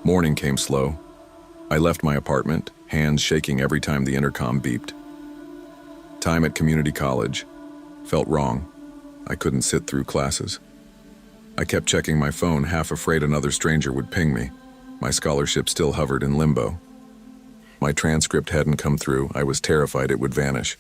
Morning came slow. I left my apartment, hands shaking every time the intercom beeped. Time at community college. Felt wrong. I couldn't sit through classes. I kept checking my phone, half afraid another stranger would ping me. My scholarship still hovered in limbo. My transcript hadn't come through. I was terrified it would vanish.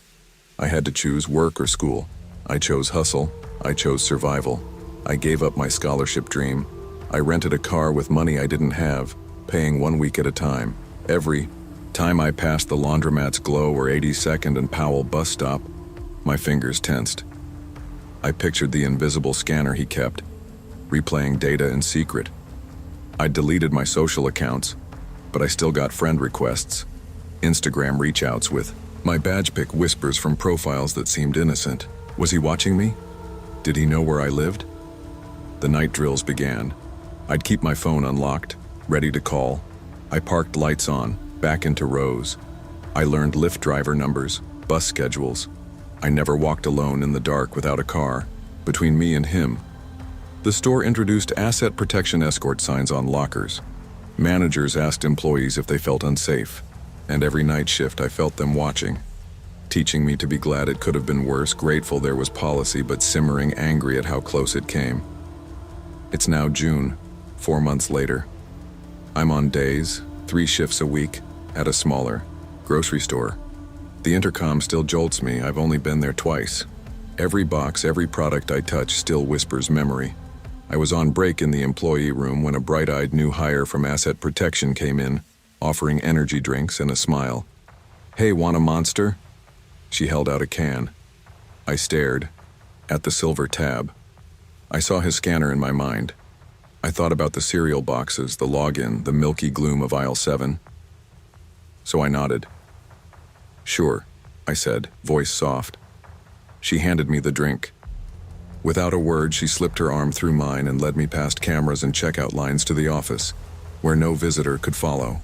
I had to choose work or school. I chose hustle. I chose survival. I gave up my scholarship dream. I rented a car with money I didn't have, paying 1 week at a time. Every time I passed the laundromat's Glow or 82nd and Powell bus stop, my fingers tensed. I pictured the invisible scanner he kept, replaying data in secret. I'd deleted my social accounts, but I still got friend requests, Instagram reach-outs with my badge pic whispers from profiles that seemed innocent. Was he watching me? Did he know where I lived? The night drills began. I'd keep my phone unlocked, ready to call. I parked lights on, back into rows. I learned Lyft driver numbers, bus schedules. I never walked alone in the dark without a car. Between me and him, the store introduced asset protection escort signs on lockers. Managers asked employees if they felt unsafe, and every night shift I felt them watching, teaching me to be glad it could have been worse, grateful there was policy, but simmering angry at how close it came. It's now June, 4 months later. I'm on days, 3 shifts a week, at a smaller grocery store. The intercom still jolts me. I've only been there twice. Every box, every product I touch still whispers memory. I was on break in the employee room when a bright-eyed new hire from Asset Protection came in, offering energy drinks and a smile. "Hey, want a Monster?" She held out a can. I stared at the silver tab. I saw his scanner in my mind. I thought about the cereal boxes, the login, the milky gloom of aisle 7. So I nodded. "Sure," I said, voice soft. She handed me the drink. Without a word, she slipped her arm through mine and led me past cameras and checkout lines to the office, where no visitor could follow.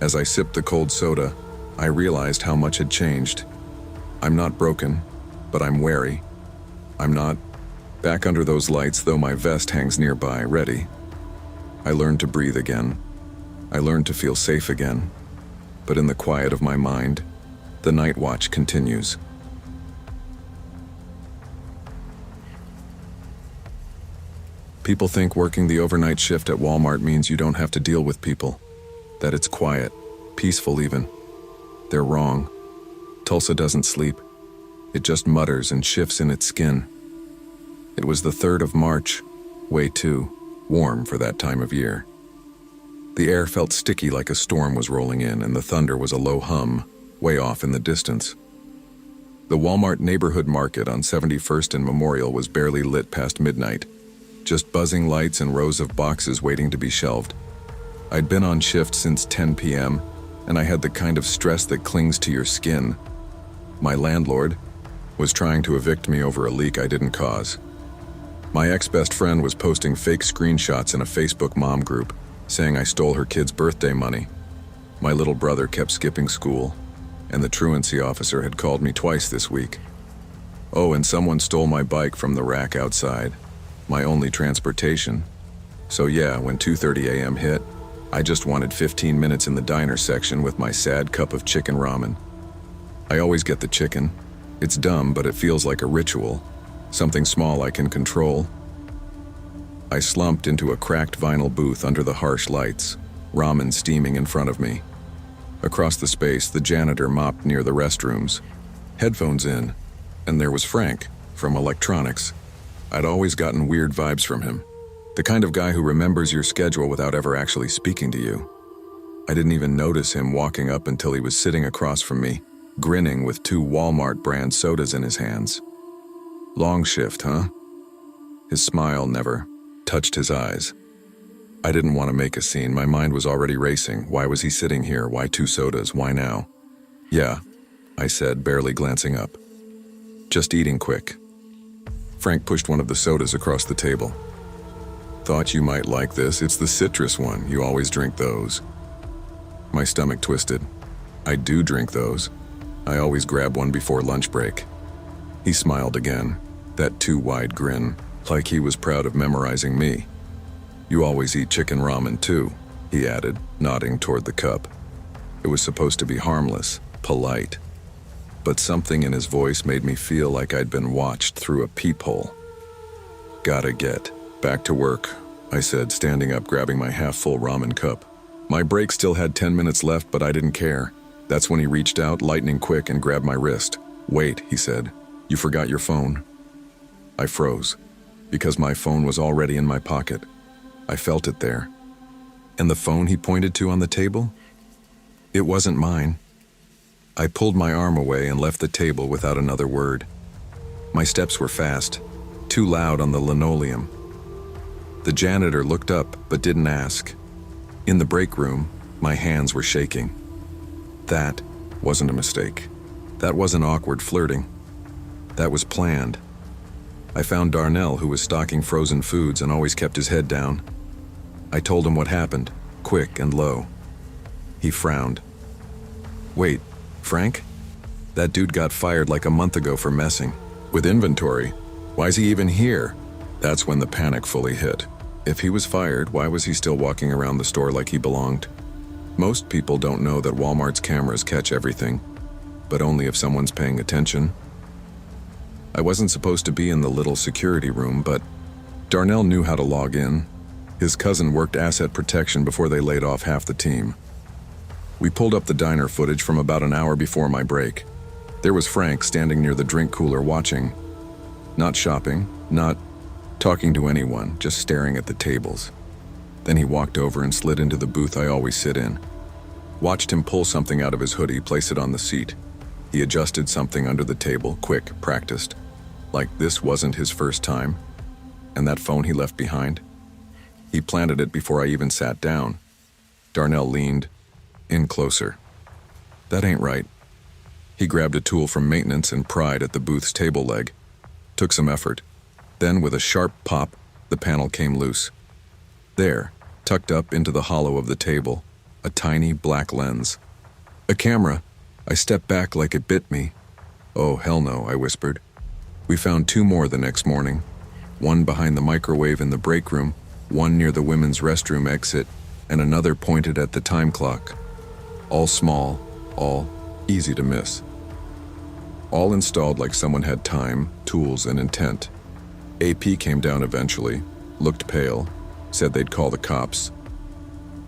As I sipped the cold soda, I realized how much had changed. I'm not broken, but I'm wary. I'm not back under those lights, though my vest hangs nearby, ready. I learned to breathe again. I learned to feel safe again. But in the quiet of my mind, the night watch continues. People think working the overnight shift at Walmart means you don't have to deal with people, that it's quiet, peaceful even. They're wrong. Tulsa doesn't sleep. It just mutters and shifts in its skin. It was the 3rd of March, way too warm for that time of year. The air felt sticky like a storm was rolling in, and the thunder was a low hum, way off in the distance. The Walmart neighborhood market on 71st and Memorial was barely lit past midnight, just buzzing lights and rows of boxes waiting to be shelved. I'd been on shift since 10 p.m., and I had the kind of stress that clings to your skin. My landlord was trying to evict me over a leak I didn't cause. My ex-best friend was posting fake screenshots in a Facebook mom group, saying I stole her kid's birthday money. My little brother kept skipping school, and the truancy officer had called me twice this week. Oh, and someone stole my bike from the rack outside, my only transportation. So yeah, when 2:30 a.m. hit, I just wanted 15 minutes in the diner section with my sad cup of chicken ramen. I always get the chicken. It's dumb, but it feels like a ritual, something small I can control. I slumped into a cracked vinyl booth under the harsh lights, ramen steaming in front of me. Across the space, the janitor mopped near the restrooms, headphones in, and there was Frank, from electronics. I'd always gotten weird vibes from him, the kind of guy who remembers your schedule without ever actually speaking to you. I didn't even notice him walking up until he was sitting across from me, grinning with 2 Walmart brand sodas in his hands. Long shift, huh? His smile never touched his eyes. I didn't want to make a scene. My mind was already racing. Why was he sitting here? Why 2 sodas? Why now? "Yeah," I said, barely glancing up. "Just eating quick." Frank pushed one of the sodas across the table. "Thought you might like this. It's the citrus one. You always drink those." My stomach twisted. I do drink those. I always grab one before lunch break. He smiled again, that too wide grin, like he was proud of memorizing me. "You always eat chicken ramen too," he added, nodding toward the cup. It was supposed to be harmless, polite, but something in his voice made me feel like I'd been watched through a peephole. "Gotta get back to work," I said, standing up, grabbing my half-full ramen cup. My break still had 10 minutes left, but I didn't care. That's when he reached out, lightning quick, and grabbed my wrist. "Wait," he said. "You forgot your phone." I froze, because my phone was already in my pocket. I felt it there. And the phone he pointed to on the table? It wasn't mine. I pulled my arm away and left the table without another word. My steps were fast, too loud on the linoleum. The janitor looked up but didn't ask. In the break room, my hands were shaking. That wasn't a mistake. That wasn't awkward flirting. That was planned. I found Darnell, who was stocking frozen foods and always kept his head down. I told him what happened, quick and low. He frowned. "Wait, Frank? That dude got fired like a month ago for messing with inventory. Why's he even here?" That's when the panic fully hit. If he was fired, why was he still walking around the store like he belonged? Most people don't know that Walmart's cameras catch everything, but only if someone's paying attention. I wasn't supposed to be in the little security room, but Darnell knew how to log in. His cousin worked asset protection before they laid off half the team. We pulled up the diner footage from about an hour before my break. There was Frank standing near the drink cooler watching. Not shopping, not talking to anyone, just staring at the tables. Then he walked over and slid into the booth I always sit in. Watched him pull something out of his hoodie, place it on the seat. He adjusted something under the table, quick, practiced. Like this wasn't his first time. And that phone he left behind? He planted it before I even sat down. Darnell leaned in closer. "That ain't right." He grabbed a tool from maintenance and pried at the booth's table leg. Took some effort. Then, with a sharp pop, the panel came loose. There, tucked up into the hollow of the table, a tiny black lens. "A camera." I stepped back like it bit me. "Oh, hell no," I whispered. We found 2 more the next morning. One behind the microwave in the break room, one near the women's restroom exit, and another pointed at the time clock. All small, all easy to miss. All installed like someone had time, tools, and intent. AP came down eventually, looked pale, said they'd call the cops.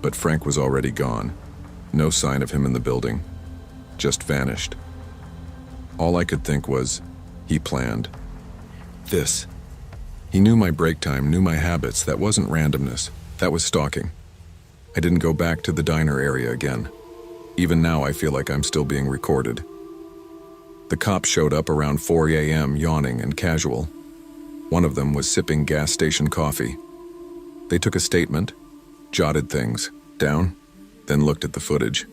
But Frank was already gone. No sign of him in the building. Just vanished. All I could think was, he planned this. He knew my break time, knew my habits. That wasn't randomness. That was stalking. I didn't go back to the diner area again. Even now I feel like I'm still being recorded. The cops showed up around 4 a.m., yawning and casual. One of them was sipping gas station coffee. They took a statement, jotted things down, then looked at the footage.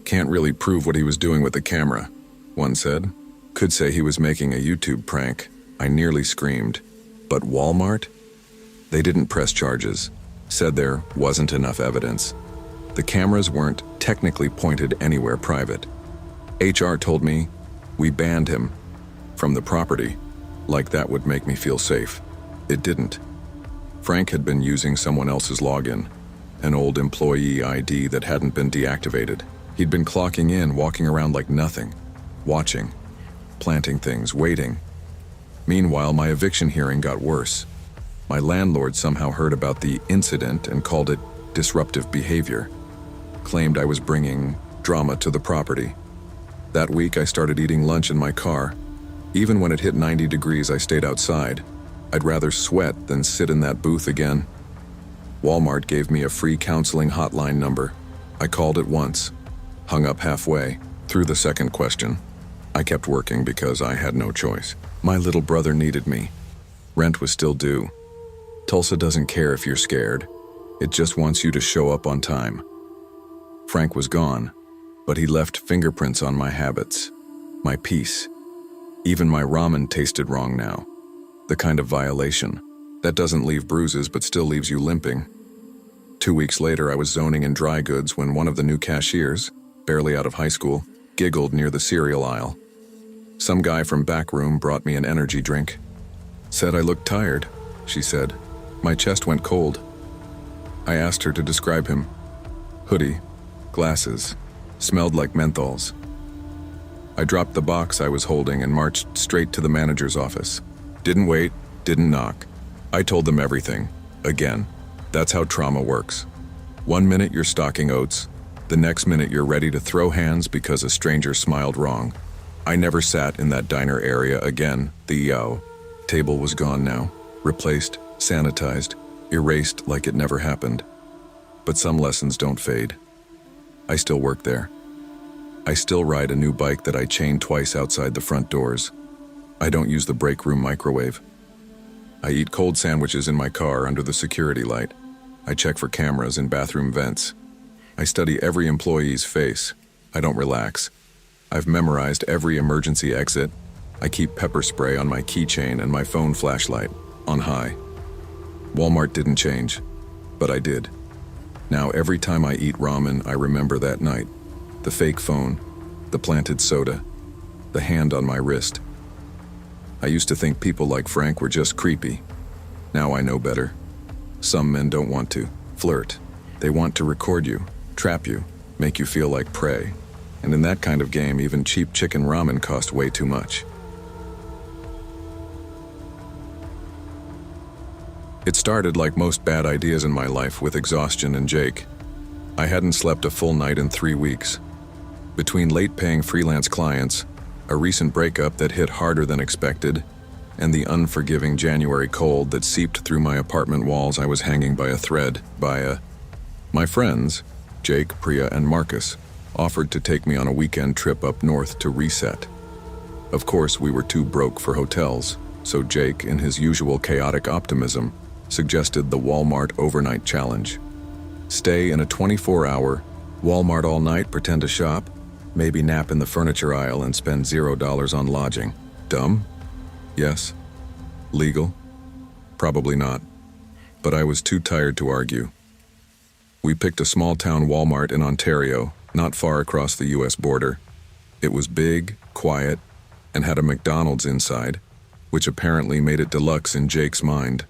"Can't really prove what he was doing with the camera," one said. "Could say he was making a YouTube prank." I nearly screamed. But Walmart? They didn't press charges. Said there wasn't enough evidence. The cameras weren't technically pointed anywhere private. HR told me we banned him from the property, like that would make me feel safe. It didn't. Frank had been using someone else's login, an old employee ID that hadn't been deactivated. He'd been clocking in, walking around like nothing, watching, planting things, waiting. Meanwhile, my eviction hearing got worse. My landlord somehow heard about the incident and called it disruptive behavior. Claimed I was bringing drama to the property. That week, I started eating lunch in my car. Even when it hit 90 degrees, I stayed outside. I'd rather sweat than sit in that booth again. Walmart gave me a free counseling hotline number. I called it once, hung up halfway, through the second question. I kept working because I had no choice. My little brother needed me. Rent was still due. Tulsa doesn't care if you're scared. It just wants you to show up on time. Frank was gone, but he left fingerprints on my habits, my peace. Even my ramen tasted wrong now. The kind of violation that doesn't leave bruises but still leaves you limping. 2 weeks later, I was zoning in dry goods when one of the new cashiers, barely out of high school, giggled near the cereal aisle. Some guy from back room brought me an energy drink. Said I looked tired, she said. My chest went cold. I asked her to describe him. Hoodie, glasses, smelled like menthols. I dropped the box I was holding and marched straight to the manager's office. Didn't wait, didn't knock. I told them everything, again. That's how trauma works. 1 minute you're stocking oats, the next minute you're ready to throw hands because a stranger smiled wrong. I never sat in that diner area again. The table was gone now, replaced, sanitized, erased like it never happened. But some lessons don't fade. I still work there. I still ride a new bike that I chain twice outside the front doors. I don't use the break room microwave. I eat cold sandwiches in my car under the security light. I check for cameras in bathroom vents. I study every employee's face. I don't relax. I've memorized every emergency exit. I keep pepper spray on my keychain and my phone flashlight on high. Walmart didn't change, but I did. Now every time I eat ramen, I remember that night. The fake phone, the planted soda, the hand on my wrist. I used to think people like Frank were just creepy. Now I know better. Some men don't want to flirt. They want to record you, trap you, make you feel like prey. And in that kind of game, even cheap chicken ramen cost way too much. It started like most bad ideas in my life with exhaustion and Jake. I hadn't slept a full night in 3 weeks. Between late-paying freelance clients, a recent breakup that hit harder than expected, and the unforgiving January cold that seeped through my apartment walls, I was hanging by a thread. My friends, Jake, Priya, and Marcus, offered to take me on a weekend trip up north to reset. Of course, we were too broke for hotels, so Jake, in his usual chaotic optimism, suggested the Walmart overnight challenge. Stay in a 24-hour Walmart all night, pretend to shop, maybe nap in the furniture aisle and spend $0 on lodging. Dumb? Yes. Legal? Probably not. But I was too tired to argue. We picked a small-town Walmart in Ontario, not far across the US border. It was big, quiet, and had a McDonald's inside, which apparently made it deluxe in Jake's mind.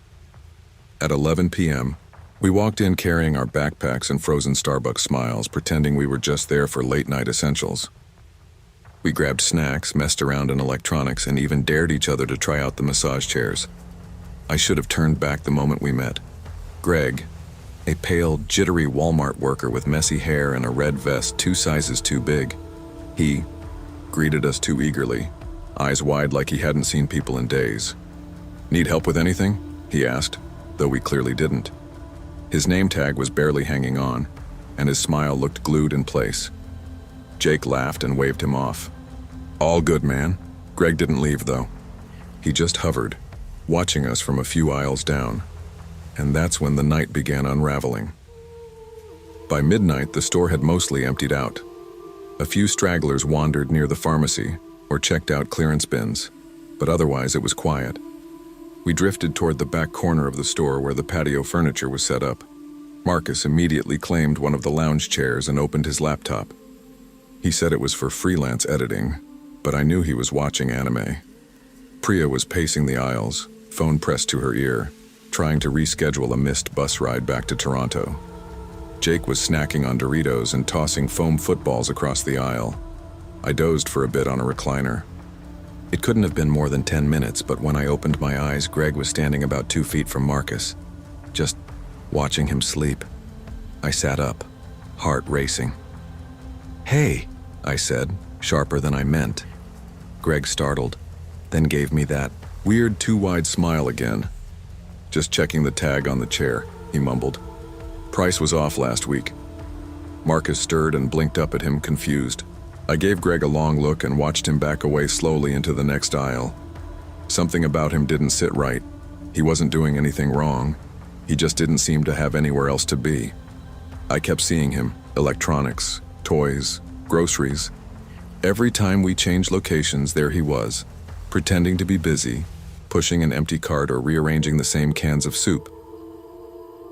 At 11 p.m., we walked in carrying our backpacks and frozen Starbucks smiles, pretending we were just there for late-night essentials. We grabbed snacks, messed around in electronics, and even dared each other to try out the massage chairs. I should have turned back the moment we met. Greg, a pale, jittery Walmart worker with messy hair and a red vest 2 sizes too big, he greeted us too eagerly, eyes wide like he hadn't seen people in days. "Need help with anything?" he asked, though we clearly didn't. His name tag was barely hanging on, and his smile looked glued in place. Jake laughed and waved him off. "All good, man." Greg didn't leave, though. He just hovered, watching us from a few aisles down. And that's when the night began unraveling. By midnight, the store had mostly emptied out. A few stragglers wandered near the pharmacy or checked out clearance bins, but otherwise it was quiet. We drifted toward the back corner of the store where the patio furniture was set up. Marcus immediately claimed one of the lounge chairs and opened his laptop. He said it was for freelance editing, but I knew he was watching anime. Priya was pacing the aisles, phone pressed to her ear, trying to reschedule a missed bus ride back to Toronto. Jake was snacking on Doritos and tossing foam footballs across the aisle. I dozed for a bit on a recliner. It couldn't have been more than 10 minutes, but when I opened my eyes, Greg was standing about 2 feet from Marcus, just watching him sleep. I sat up, heart racing. "Hey," I said, sharper than I meant. Greg startled, then gave me that weird too-wide smile again. "Just checking the tag on the chair," he mumbled. "Price was off last week." Marcus stirred and blinked up at him, confused. I gave Greg a long look and watched him back away slowly into the next aisle. Something about him didn't sit right. He wasn't doing anything wrong. He just didn't seem to have anywhere else to be. I kept seeing him, electronics, toys, groceries. Every time we changed locations, there he was, pretending to be busy, pushing an empty cart or rearranging the same cans of soup.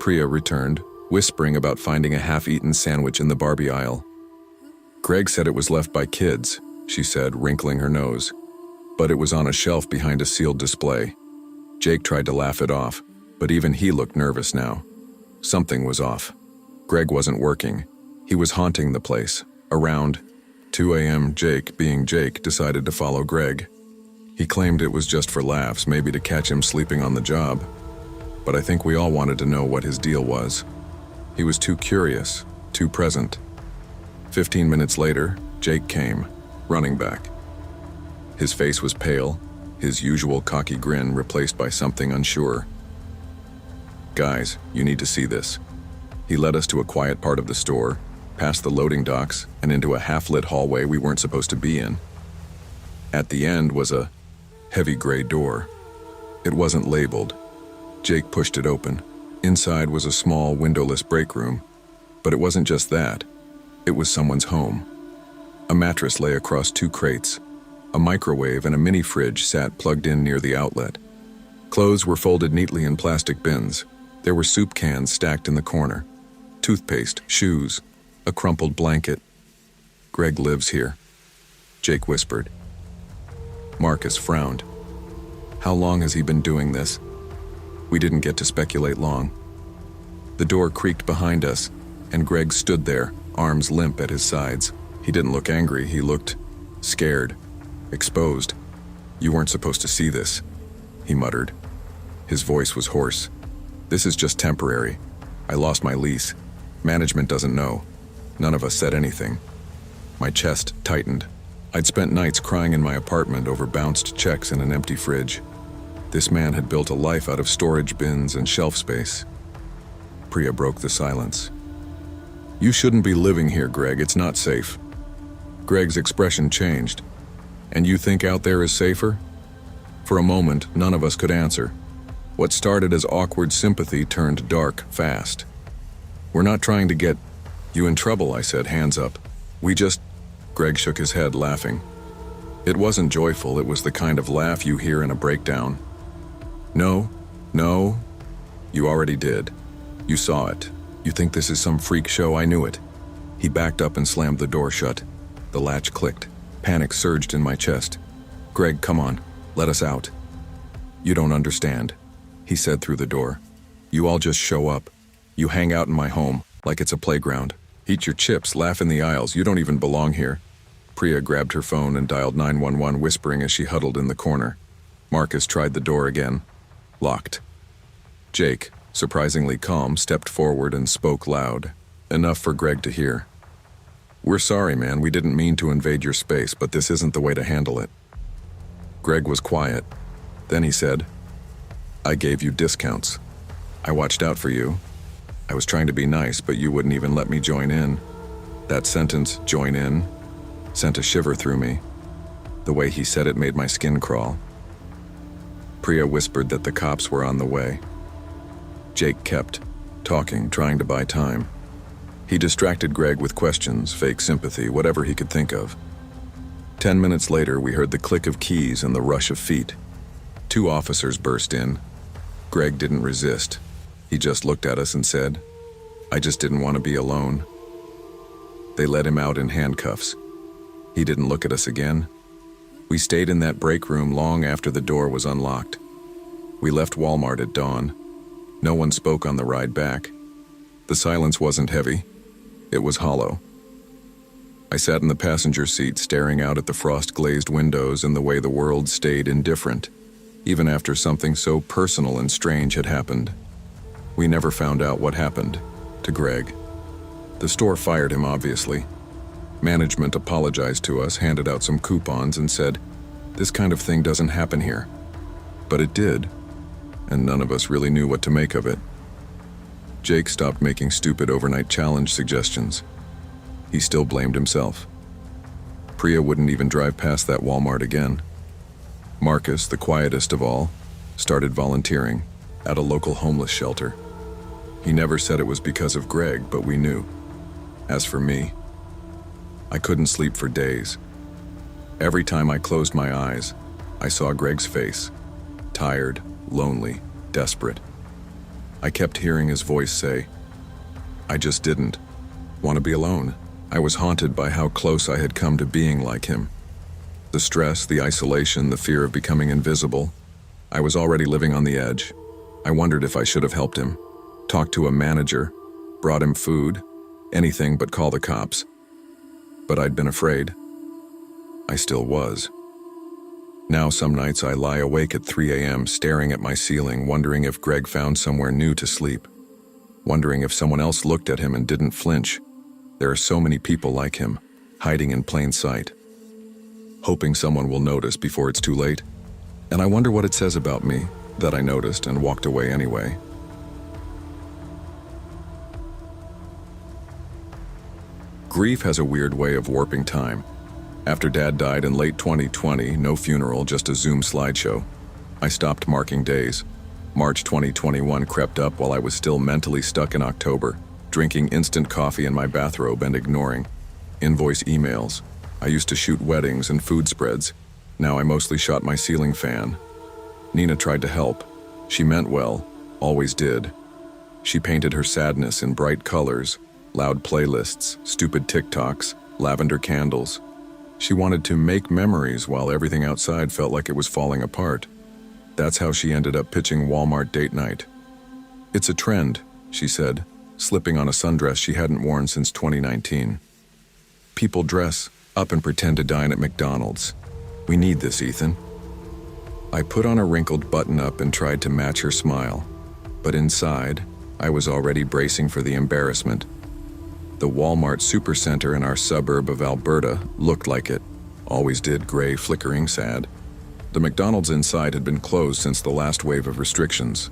Priya returned, whispering about finding a half-eaten sandwich in the Barbie aisle. "Greg said it was left by kids," she said, wrinkling her nose. but it was on a shelf behind a sealed display. Jake tried to laugh it off, but even he looked nervous now. Something was off. Greg wasn't working. He was haunting the place. Around 2 a.m., Jake, being Jake, decided to follow Greg. He claimed it was just for laughs, maybe to catch him sleeping on the job. But I think we all wanted to know what his deal was. He was too curious, too present. 15 minutes later, Jake came, running back. His face was pale, his usual cocky grin replaced by something unsure. "Guys, you need to see this." He led us to a quiet part of the store, past the loading docks, and into a half-lit hallway we weren't supposed to be in. At the end was a heavy gray door. It wasn't labeled. Jake pushed it open. Inside was a small, windowless break room. But it wasn't just that. It was someone's home. A mattress lay across 2 crates. A microwave and a mini fridge sat plugged in near the outlet. Clothes were folded neatly in plastic bins. There were soup cans stacked in the corner. Toothpaste, shoes, a crumpled blanket. "Greg lives here," Jake whispered. Marcus frowned. "How long has he been doing this?" We didn't get to speculate long. The door creaked behind us, and Greg stood there, arms limp at his sides. He didn't look angry, he looked scared, exposed. "You weren't supposed to see this," he muttered. His voice was hoarse. "This is just temporary. I lost my lease. Management doesn't know. None of us said anything." My chest tightened. I'd spent nights crying in my apartment over bounced checks and an empty fridge. This man had built a life out of storage bins and shelf space. Priya broke the silence. "You shouldn't be living here, Greg. It's not safe." Greg's expression changed. "And you think out there is safer?" For a moment, none of us could answer. What started as awkward sympathy turned dark fast. "We're not trying to get you in trouble," I said, hands up. "We just..." Greg shook his head, laughing. It wasn't joyful, it was the kind of laugh you hear in a breakdown. No, you already did. You saw it. You think this is some freak show? I knew it." He backed up and slammed the door shut. The latch clicked. Panic surged in my chest. "Greg, come on. Let us out." "You don't understand," he said through the door. "You all just show up. You hang out in my home, like it's a playground. Eat your chips, laugh in the aisles. You don't even belong here." Priya grabbed her phone and dialed 911, whispering as she huddled in the corner. Marcus tried the door again. Locked. Jake, surprisingly calm, stepped forward and spoke loud, enough for Greg to hear. "We're sorry, man. We didn't mean to invade your space, but this isn't the way to handle it." Greg was quiet. Then he said, "I gave you discounts. I watched out for you. I was trying to be nice, but you wouldn't even let me join in." That sentence, "join in," sent a shiver through me. The way he said it made my skin crawl. Priya whispered that the cops were on the way. Jake kept talking, trying to buy time. He distracted Greg with questions, fake sympathy, whatever he could think of. 10 minutes later, we heard the click of keys and the rush of feet. 2 officers burst in. Greg didn't resist. He just looked at us and said, "I just didn't want to be alone." They let him out in handcuffs. He didn't look at us again. We stayed in that break room long after the door was unlocked. We left Walmart at dawn. No one spoke on the ride back. The silence wasn't heavy. It was hollow. I sat in the passenger seat staring out at the frost-glazed windows and the way the world stayed indifferent, even after something so personal and strange had happened. We never found out what happened to Greg. The store fired him, obviously. Management apologized to us, handed out some coupons, and said, "This kind of thing doesn't happen here." But it did, and none of us really knew what to make of it. Jake stopped making stupid overnight challenge suggestions. He still blamed himself. Priya wouldn't even drive past that Walmart again. Marcus, the quietest of all, started volunteering at a local homeless shelter. He never said it was because of Greg, but we knew. As for me, I couldn't sleep for days. Every time I closed my eyes, I saw Greg's face, tired, lonely, desperate. I kept hearing his voice say, "I just didn't want to be alone." I was haunted by how close I had come to being like him. The stress, the isolation, the fear of becoming invisible. I was already living on the edge. I wondered if I should have helped him. Talked to a manager, brought him food, anything but call the cops. But I'd been afraid. I still was. Now some nights I lie awake at 3 a.m. staring at my ceiling, wondering if Greg found somewhere new to sleep. Wondering if someone else looked at him and didn't flinch. There are so many people like him, hiding in plain sight. Hoping someone will notice before it's too late. And I wonder what it says about me that I noticed and walked away anyway. Grief has a weird way of warping time. After Dad died in late 2020, no funeral, just a Zoom slideshow. I stopped marking days. March 2021 crept up while I was still mentally stuck in October, drinking instant coffee in my bathrobe and ignoring invoice emails. I used to shoot weddings and food spreads. Now I mostly shot my ceiling fan. Nina tried to help. She meant well, always did. She painted her sadness in bright colors, loud playlists, stupid TikToks, lavender candles. She wanted to make memories while everything outside felt like it was falling apart. That's how she ended up pitching Walmart date night. "It's a trend," she said, slipping on a sundress she hadn't worn since 2019. "People dress up and pretend to dine at McDonald's. We need this, Ethan." I put on a wrinkled button-up and tried to match her smile. But inside, I was already bracing for the embarrassment. The Walmart supercenter in our suburb of Alberta looked like it. Always did, gray, flickering, sad. The McDonald's inside had been closed since the last wave of restrictions.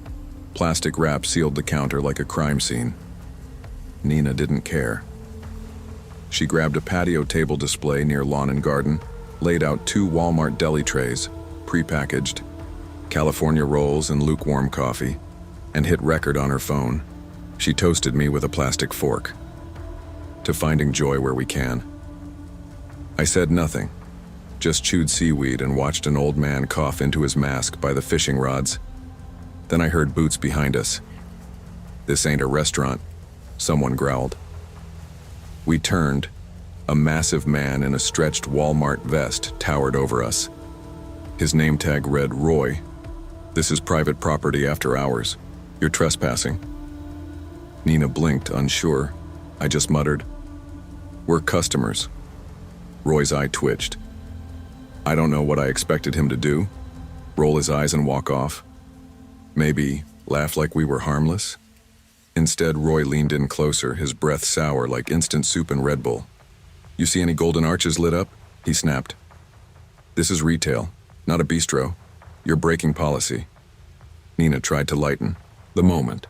Plastic wrap sealed the counter like a crime scene. Nina didn't care. She grabbed a patio table display near Lawn and Garden, laid out 2 Walmart deli trays, prepackaged, California rolls and lukewarm coffee, and hit record on her phone. She toasted me with a plastic fork. "To finding joy where we can." I said nothing, just chewed seaweed and watched an old man cough into his mask by the fishing rods. Then I heard boots behind us. "This ain't a restaurant," someone growled. We turned. A massive man in a stretched Walmart vest towered over us. His name tag read Roy. "This is private property after hours. You're trespassing." Nina blinked, unsure. I just muttered, "We're customers." Roy's eye twitched. I don't know what I expected him to do. Roll his eyes and walk off. Maybe laugh like we were harmless. Instead, Roy leaned in closer, his breath sour like instant soup and Red Bull. "You see any golden arches lit up?" he snapped. "This is retail, not a bistro. You're breaking policy." Nina tried to lighten the moment.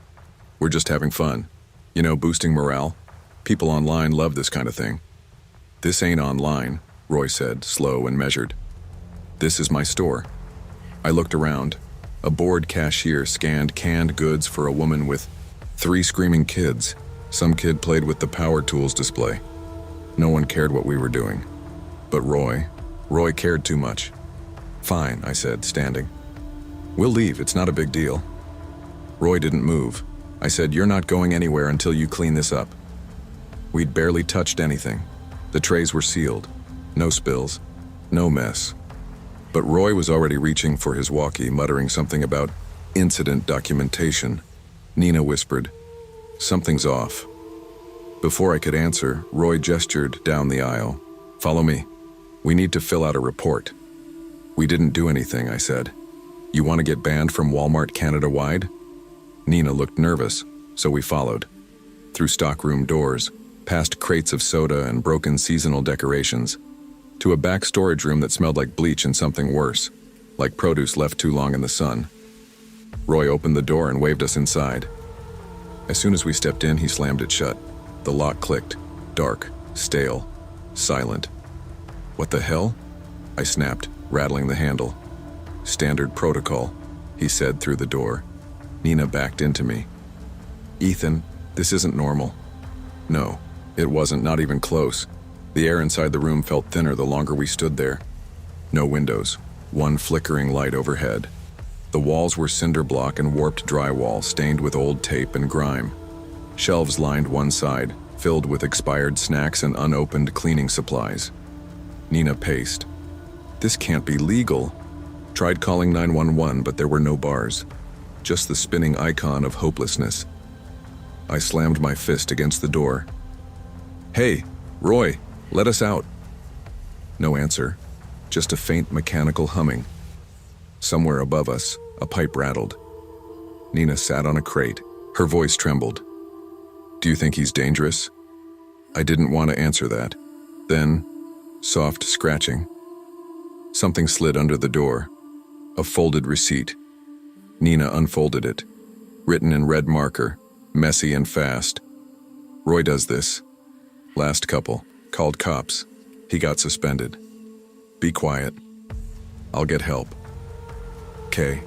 "We're just having fun. You know, boosting morale. People online love this kind of thing." "This ain't online," Roy said, slow and measured. "This is my store." I looked around. A bored cashier scanned canned goods for a woman with 3 screaming kids. Some kid played with the power tools display. No one cared what we were doing. But Roy cared too much. "Fine," I said, standing. "We'll leave, it's not a big deal." Roy didn't move. I said, "You're not going anywhere until you clean this up." We'd barely touched anything. The trays were sealed. No spills. No mess. But Roy was already reaching for his walkie, muttering something about incident documentation. Nina whispered, "Something's off." Before I could answer, Roy gestured down the aisle. "Follow me. We need to fill out a report." "We didn't do anything," I said. "You want to get banned from Walmart Canada-wide?" Nina looked nervous, so we followed. Through stockroom doors, past crates of soda and broken seasonal decorations, to a back storage room that smelled like bleach and something worse, like produce left too long in the sun. Roy opened the door and waved us inside. As soon as we stepped in, he slammed it shut. The lock clicked, dark, stale, silent. "What the hell?" I snapped, rattling the handle. "Standard protocol," he said through the door. Nina backed into me. "Ethan, this isn't normal." No, it wasn't, not even close. The air inside the room felt thinner the longer we stood there. No windows, one flickering light overhead. The walls were cinder block and warped drywall stained with old tape and grime. Shelves lined one side, filled with expired snacks and unopened cleaning supplies. Nina paced. This can't be legal. Tried calling 911, but there were no bars. Just the spinning icon of hopelessness. I slammed my fist against the door. "Hey, Roy, let us out." No answer, just a faint mechanical humming. Somewhere above us, a pipe rattled. Nina sat on a crate. Her voice trembled. "Do you think he's dangerous?" I didn't want to answer that. Then, soft scratching. Something slid under the door. A folded receipt. Nina unfolded it. Written in red marker, messy and fast. "Roy does this. Last couple. Called cops. He got suspended. Be quiet. I'll get help." "Okay."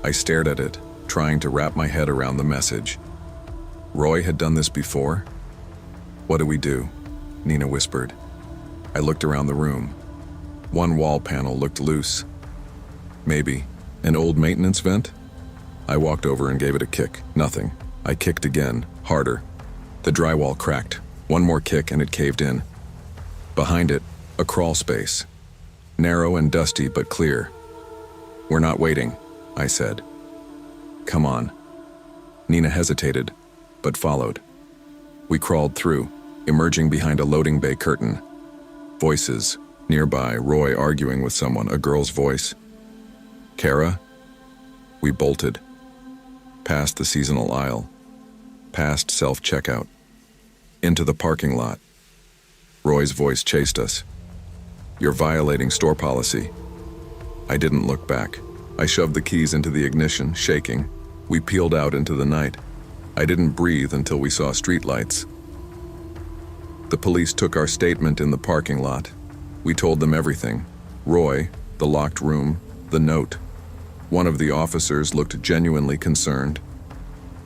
I stared at it, trying to wrap my head around the message. Roy had done this before? "What do we do?" Nina whispered. I looked around the room. One wall panel looked loose. Maybe an old maintenance vent? I walked over and gave it a kick. Nothing. I kicked again, harder. The drywall cracked. One more kick and it caved in. Behind it, a crawl space. Narrow and dusty but clear. "We're not waiting," I said. "Come on." Nina hesitated, but followed. We crawled through, emerging behind a loading bay curtain. Voices. Nearby, Roy arguing with someone, a girl's voice. "Kara?" We bolted. Past the seasonal aisle. Past self-checkout. Into the parking lot. Roy's voice chased us. "You're violating store policy." I didn't look back. I shoved the keys into the ignition, shaking. We peeled out into the night. I didn't breathe until we saw streetlights. The police took our statement in the parking lot. We told them everything. Roy, the locked room, the note. One of the officers looked genuinely concerned.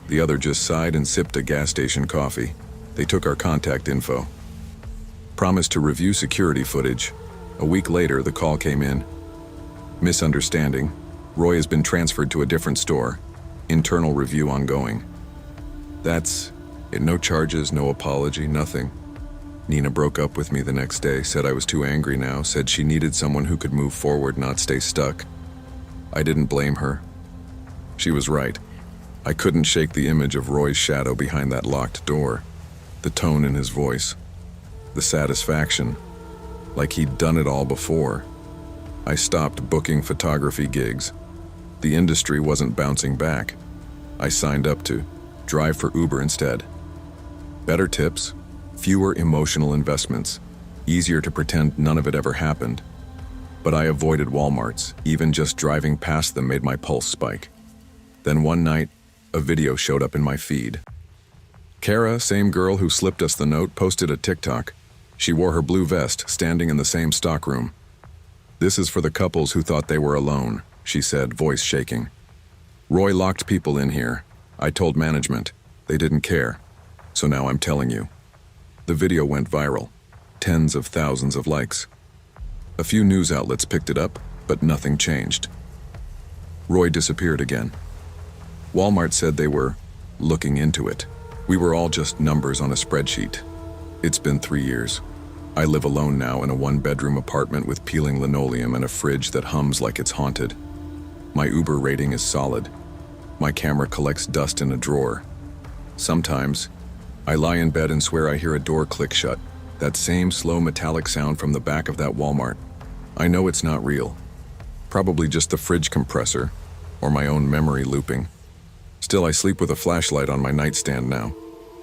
The other just sighed and sipped a gas station coffee. They took our contact info. Promised to review security footage. A week later, the call came in. "Misunderstanding. Roy has been transferred to a different store. Internal review ongoing." That's it. No charges, no apology, nothing. Nina broke up with me the next day, said I was too angry now, said she needed someone who could move forward, not stay stuck. I didn't blame her. She was right. I couldn't shake the image of Roy's shadow behind that locked door. The tone in his voice. The satisfaction. Like he'd done it all before. I stopped booking photography gigs. The industry wasn't bouncing back. I signed up to drive for Uber instead. Better tips, fewer emotional investments, easier to pretend none of it ever happened. But I avoided Walmarts. Even just driving past them made my pulse spike. Then one night, a video showed up in my feed. Kara, same girl who slipped us the note, posted a TikTok. She wore her blue vest, standing in the same stockroom. "This is for the couples who thought they were alone," she said, voice shaking. "Roy locked people in here. I told management. They didn't care. So now I'm telling you." The video went viral. Tens of thousands of likes. A few news outlets picked it up, but nothing changed. Roy disappeared again. Walmart said they were looking into it. We were all just numbers on a spreadsheet. It's been 3 years. I live alone now in a one-bedroom apartment with peeling linoleum and a fridge that hums like it's haunted. My Uber rating is solid. My camera collects dust in a drawer. Sometimes, I lie in bed and swear I hear a door click shut, that same slow metallic sound from the back of that Walmart. I know it's not real. Probably just the fridge compressor, or my own memory looping. Still, I sleep with a flashlight on my nightstand now.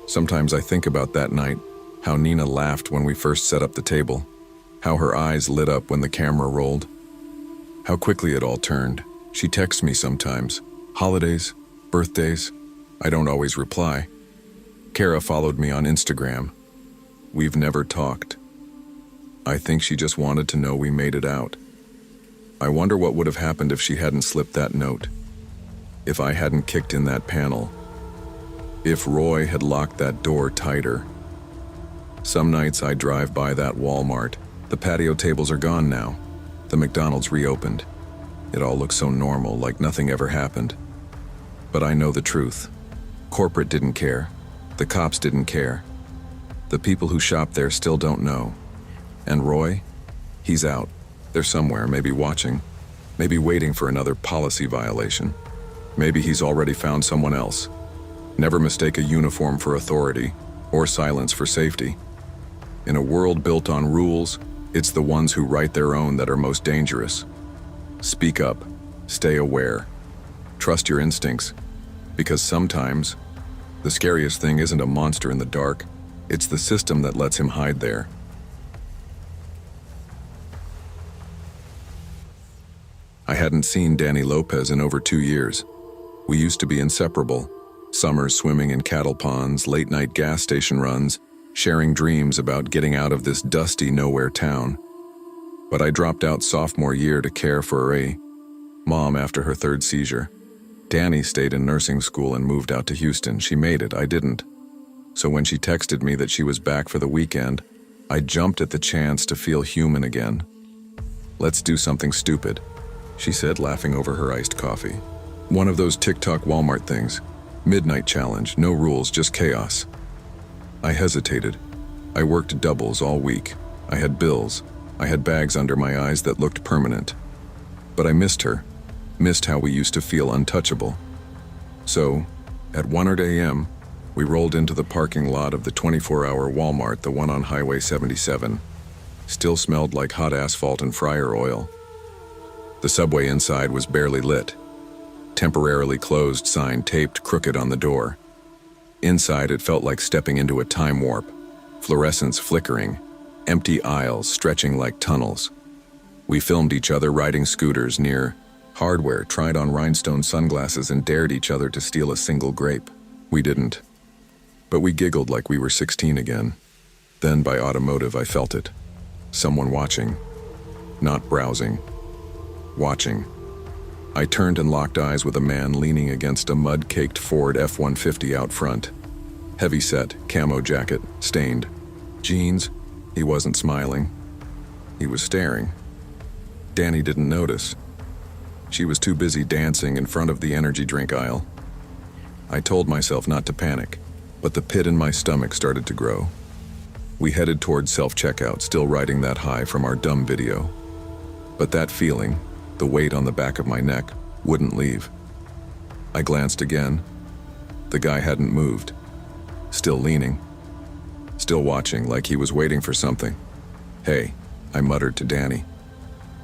Sometimes I think about that night, how Nina laughed when we first set up the table, how her eyes lit up when the camera rolled, how quickly it all turned. She texts me sometimes. Holidays, birthdays, I don't always reply. Kara followed me on Instagram. We've never talked. I think she just wanted to know we made it out. I wonder what would have happened if she hadn't slipped that note. If I hadn't kicked in that panel. If Roy had locked that door tighter. Some nights I drive by that Walmart. The patio tables are gone now. The McDonald's reopened. It all looks so normal, like nothing ever happened. But I know the truth. Corporate didn't care. The cops didn't care. The people who shop there still don't know. And Roy? He's out. They're somewhere, maybe watching, maybe waiting for another policy violation. Maybe he's already found someone else. Never mistake a uniform for authority, or silence for safety. In a world built on rules, it's the ones who write their own that are most dangerous. Speak up, stay aware, trust your instincts, because sometimes the scariest thing isn't a monster in the dark, it's the system that lets him hide there. I hadn't seen Danny Lopez in over 2 years. We used to be inseparable. Summers swimming in cattle ponds, late-night gas station runs, sharing dreams about getting out of this dusty nowhere town. But I dropped out sophomore year to care for a mom after her 3rd seizure. Danny stayed in nursing school and moved out to Houston. She made it, I didn't. So when she texted me that she was back for the weekend, I jumped at the chance to feel human again. "Let's do something stupid," she said, laughing over her iced coffee. "One of those TikTok Walmart things. Midnight challenge, no rules, just chaos." I hesitated. I worked doubles all week. I had bills. I had bags under my eyes that looked permanent. But I missed her, missed how we used to feel untouchable. So, at 1 a.m., we rolled into the parking lot of the 24-hour Walmart, the one on Highway 77. Still smelled like hot asphalt and fryer oil. The subway inside was barely lit. Temporarily closed sign taped crooked on the door. Inside, it felt like stepping into a time warp. Fluorescents flickering, empty aisles stretching like tunnels. We filmed each other riding scooters near hardware, tried on rhinestone sunglasses, and dared each other to steal a single grape. We didn't. But we giggled like we were 16 again. Then by automotive, I felt it. Someone watching. Not browsing. Watching. I turned and locked eyes with a man leaning against a mud-caked Ford F-150 out front. Heavy-set, camo jacket, stained. Jeans. He wasn't smiling. He was staring. Danny didn't notice. She was too busy dancing in front of the energy drink aisle. I told myself not to panic, but the pit in my stomach started to grow. We headed towards self-checkout, still riding that high from our dumb video. But that feeling, the weight on the back of my neck, wouldn't leave. I glanced again. The guy hadn't moved. Still leaning. Still watching, like he was waiting for something. "Hey," I muttered to Danny.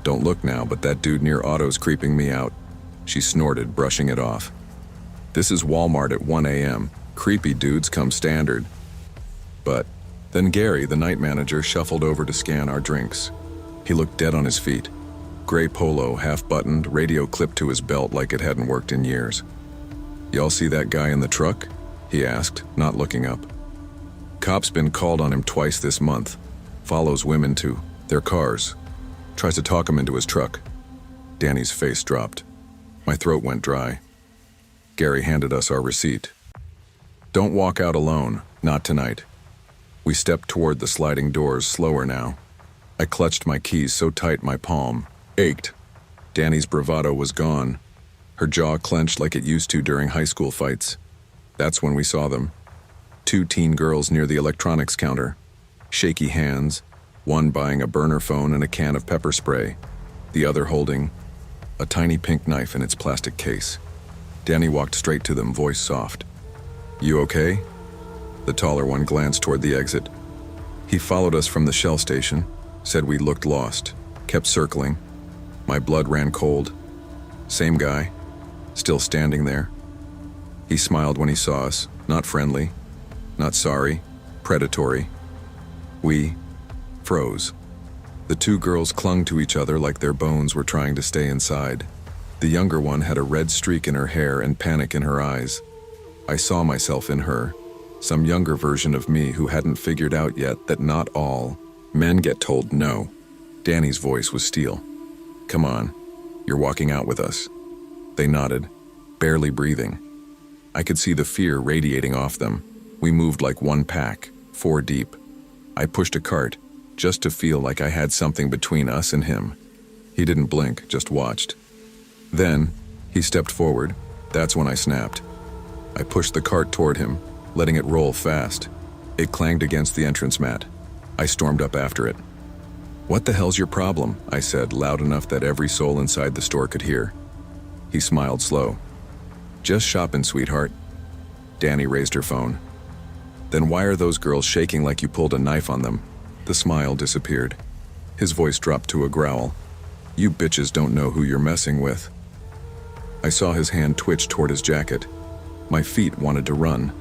"Don't look now, but that dude near auto's creeping me out." She snorted, brushing it off. "This is Walmart at 1 a.m. Creepy dudes come standard." But then Gary, the night manager, shuffled over to scan our drinks. He looked dead on his feet. Gray polo, half-buttoned, radio clipped to his belt like it hadn't worked in years. "Y'all see that guy in the truck?" he asked, not looking up. "Cop's been called on him twice this month. Follows women to their cars. Tries to talk him into his truck." Danny's face dropped. My throat went dry. Gary handed us our receipt. "Don't walk out alone, not tonight." We stepped toward the sliding doors, slower now. I clutched my keys so tight my palm ached. Danny's bravado was gone. Her jaw clenched like it used to during high school fights. That's when we saw them. 2 teen girls near the electronics counter. Shaky hands, one buying a burner phone and a can of pepper spray, the other holding a tiny pink knife in its plastic case. Danny walked straight to them, voice soft. "You okay?" The taller one glanced toward the exit. He followed us from the Shell station, said we looked lost, kept circling. My blood ran cold. Same guy, still standing there. He smiled when he saw us, not friendly, not sorry, predatory. We froze. The 2 girls clung to each other like their bones were trying to stay inside. The younger one had a red streak in her hair and panic in her eyes. I saw myself in her, some younger version of me who hadn't figured out yet that not all men get told no. Danny's voice was steel. "Come on, you're walking out with us." They nodded, barely breathing. I could see the fear radiating off them. We moved like one pack, 4 deep. I pushed a cart, just to feel like I had something between us and him. He didn't blink, just watched. Then, he stepped forward. That's when I snapped. I pushed the cart toward him, letting it roll fast. It clanged against the entrance mat. I stormed up after it. "What the hell's your problem?" I said, loud enough that every soul inside the store could hear. He smiled slow. "Just shopping, sweetheart." Danny raised her phone. "Then why are those girls shaking like you pulled a knife on them?" The smile disappeared. His voice dropped to a growl. "You bitches don't know who you're messing with." I saw his hand twitch toward his jacket. My feet wanted to run,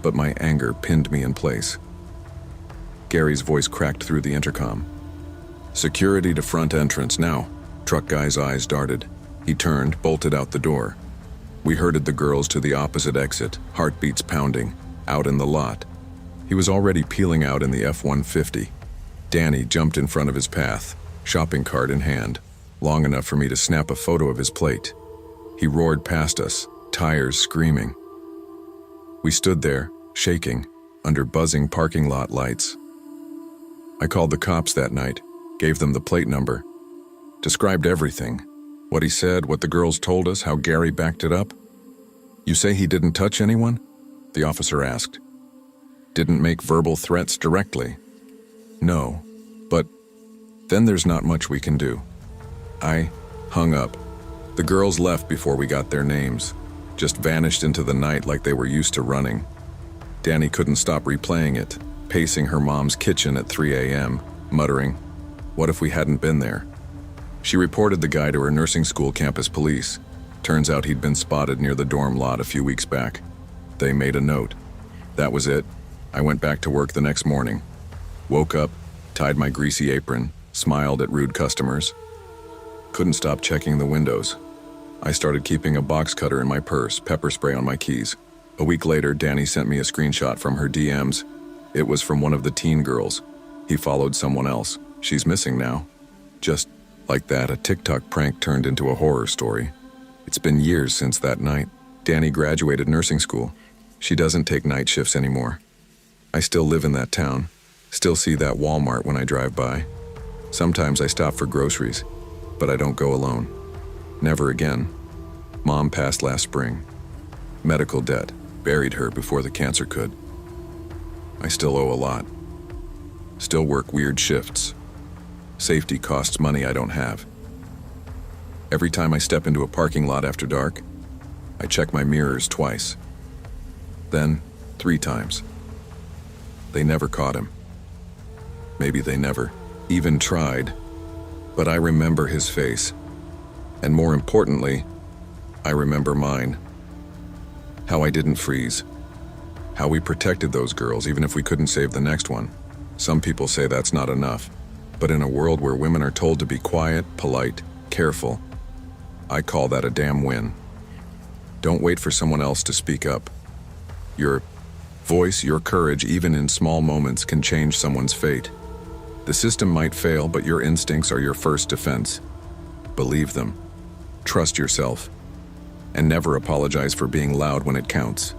but my anger pinned me in place. Gary's voice cracked through the intercom. "Security to front entrance now." Truck guy's eyes darted. He turned, bolted out the door. We herded the girls to the opposite exit, heartbeats pounding, out in the lot. He was already peeling out in the F-150. Danny jumped in front of his path, shopping cart in hand, long enough for me to snap a photo of his plate. He roared past us, tires screaming. We stood there, shaking, under buzzing parking lot lights. I called the cops that night, gave them the plate number, described everything. What he said, what the girls told us, how Gary backed it up. "You say he didn't touch anyone?" the officer asked. "Didn't make verbal threats directly?" "No, but then there's not much we can do." I hung up. The girls left before we got their names, just vanished into the night like they were used to running. Danny couldn't stop replaying it, pacing her mom's kitchen at 3 a.m., muttering, "What if we hadn't been there?" She reported the guy to her nursing school campus police. Turns out he'd been spotted near the dorm lot a few weeks back. They made a note. That was it. I went back to work the next morning. Woke up, tied my greasy apron, smiled at rude customers. Couldn't stop checking the windows. I started keeping a box cutter in my purse, pepper spray on my keys. A week later, Danny sent me a screenshot from her DMs. It was from one of the teen girls. He followed someone else. She's missing now. Just like that, a TikTok prank turned into a horror story. It's been years since that night. Danny graduated nursing school. She doesn't take night shifts anymore. I still live in that town. Still see that Walmart when I drive by. Sometimes I stop for groceries, but I don't go alone. Never again. Mom passed last spring. Medical debt buried her before the cancer could. I still owe a lot. Still work weird shifts. Safety costs money I don't have. Every time I step into a parking lot after dark, I check my mirrors twice. Then 3 times. They never caught him. Maybe they never even tried. But I remember his face. And more importantly, I remember mine. How I didn't freeze. How we protected those girls even if we couldn't save the next one. Some people say that's not enough. But in a world where women are told to be quiet, polite, careful, I call that a damn win. Don't wait for someone else to speak up. Your voice, your courage, even in small moments, can change someone's fate. The system might fail, but your instincts are your first defense. Believe them. Trust yourself. And never apologize for being loud when it counts.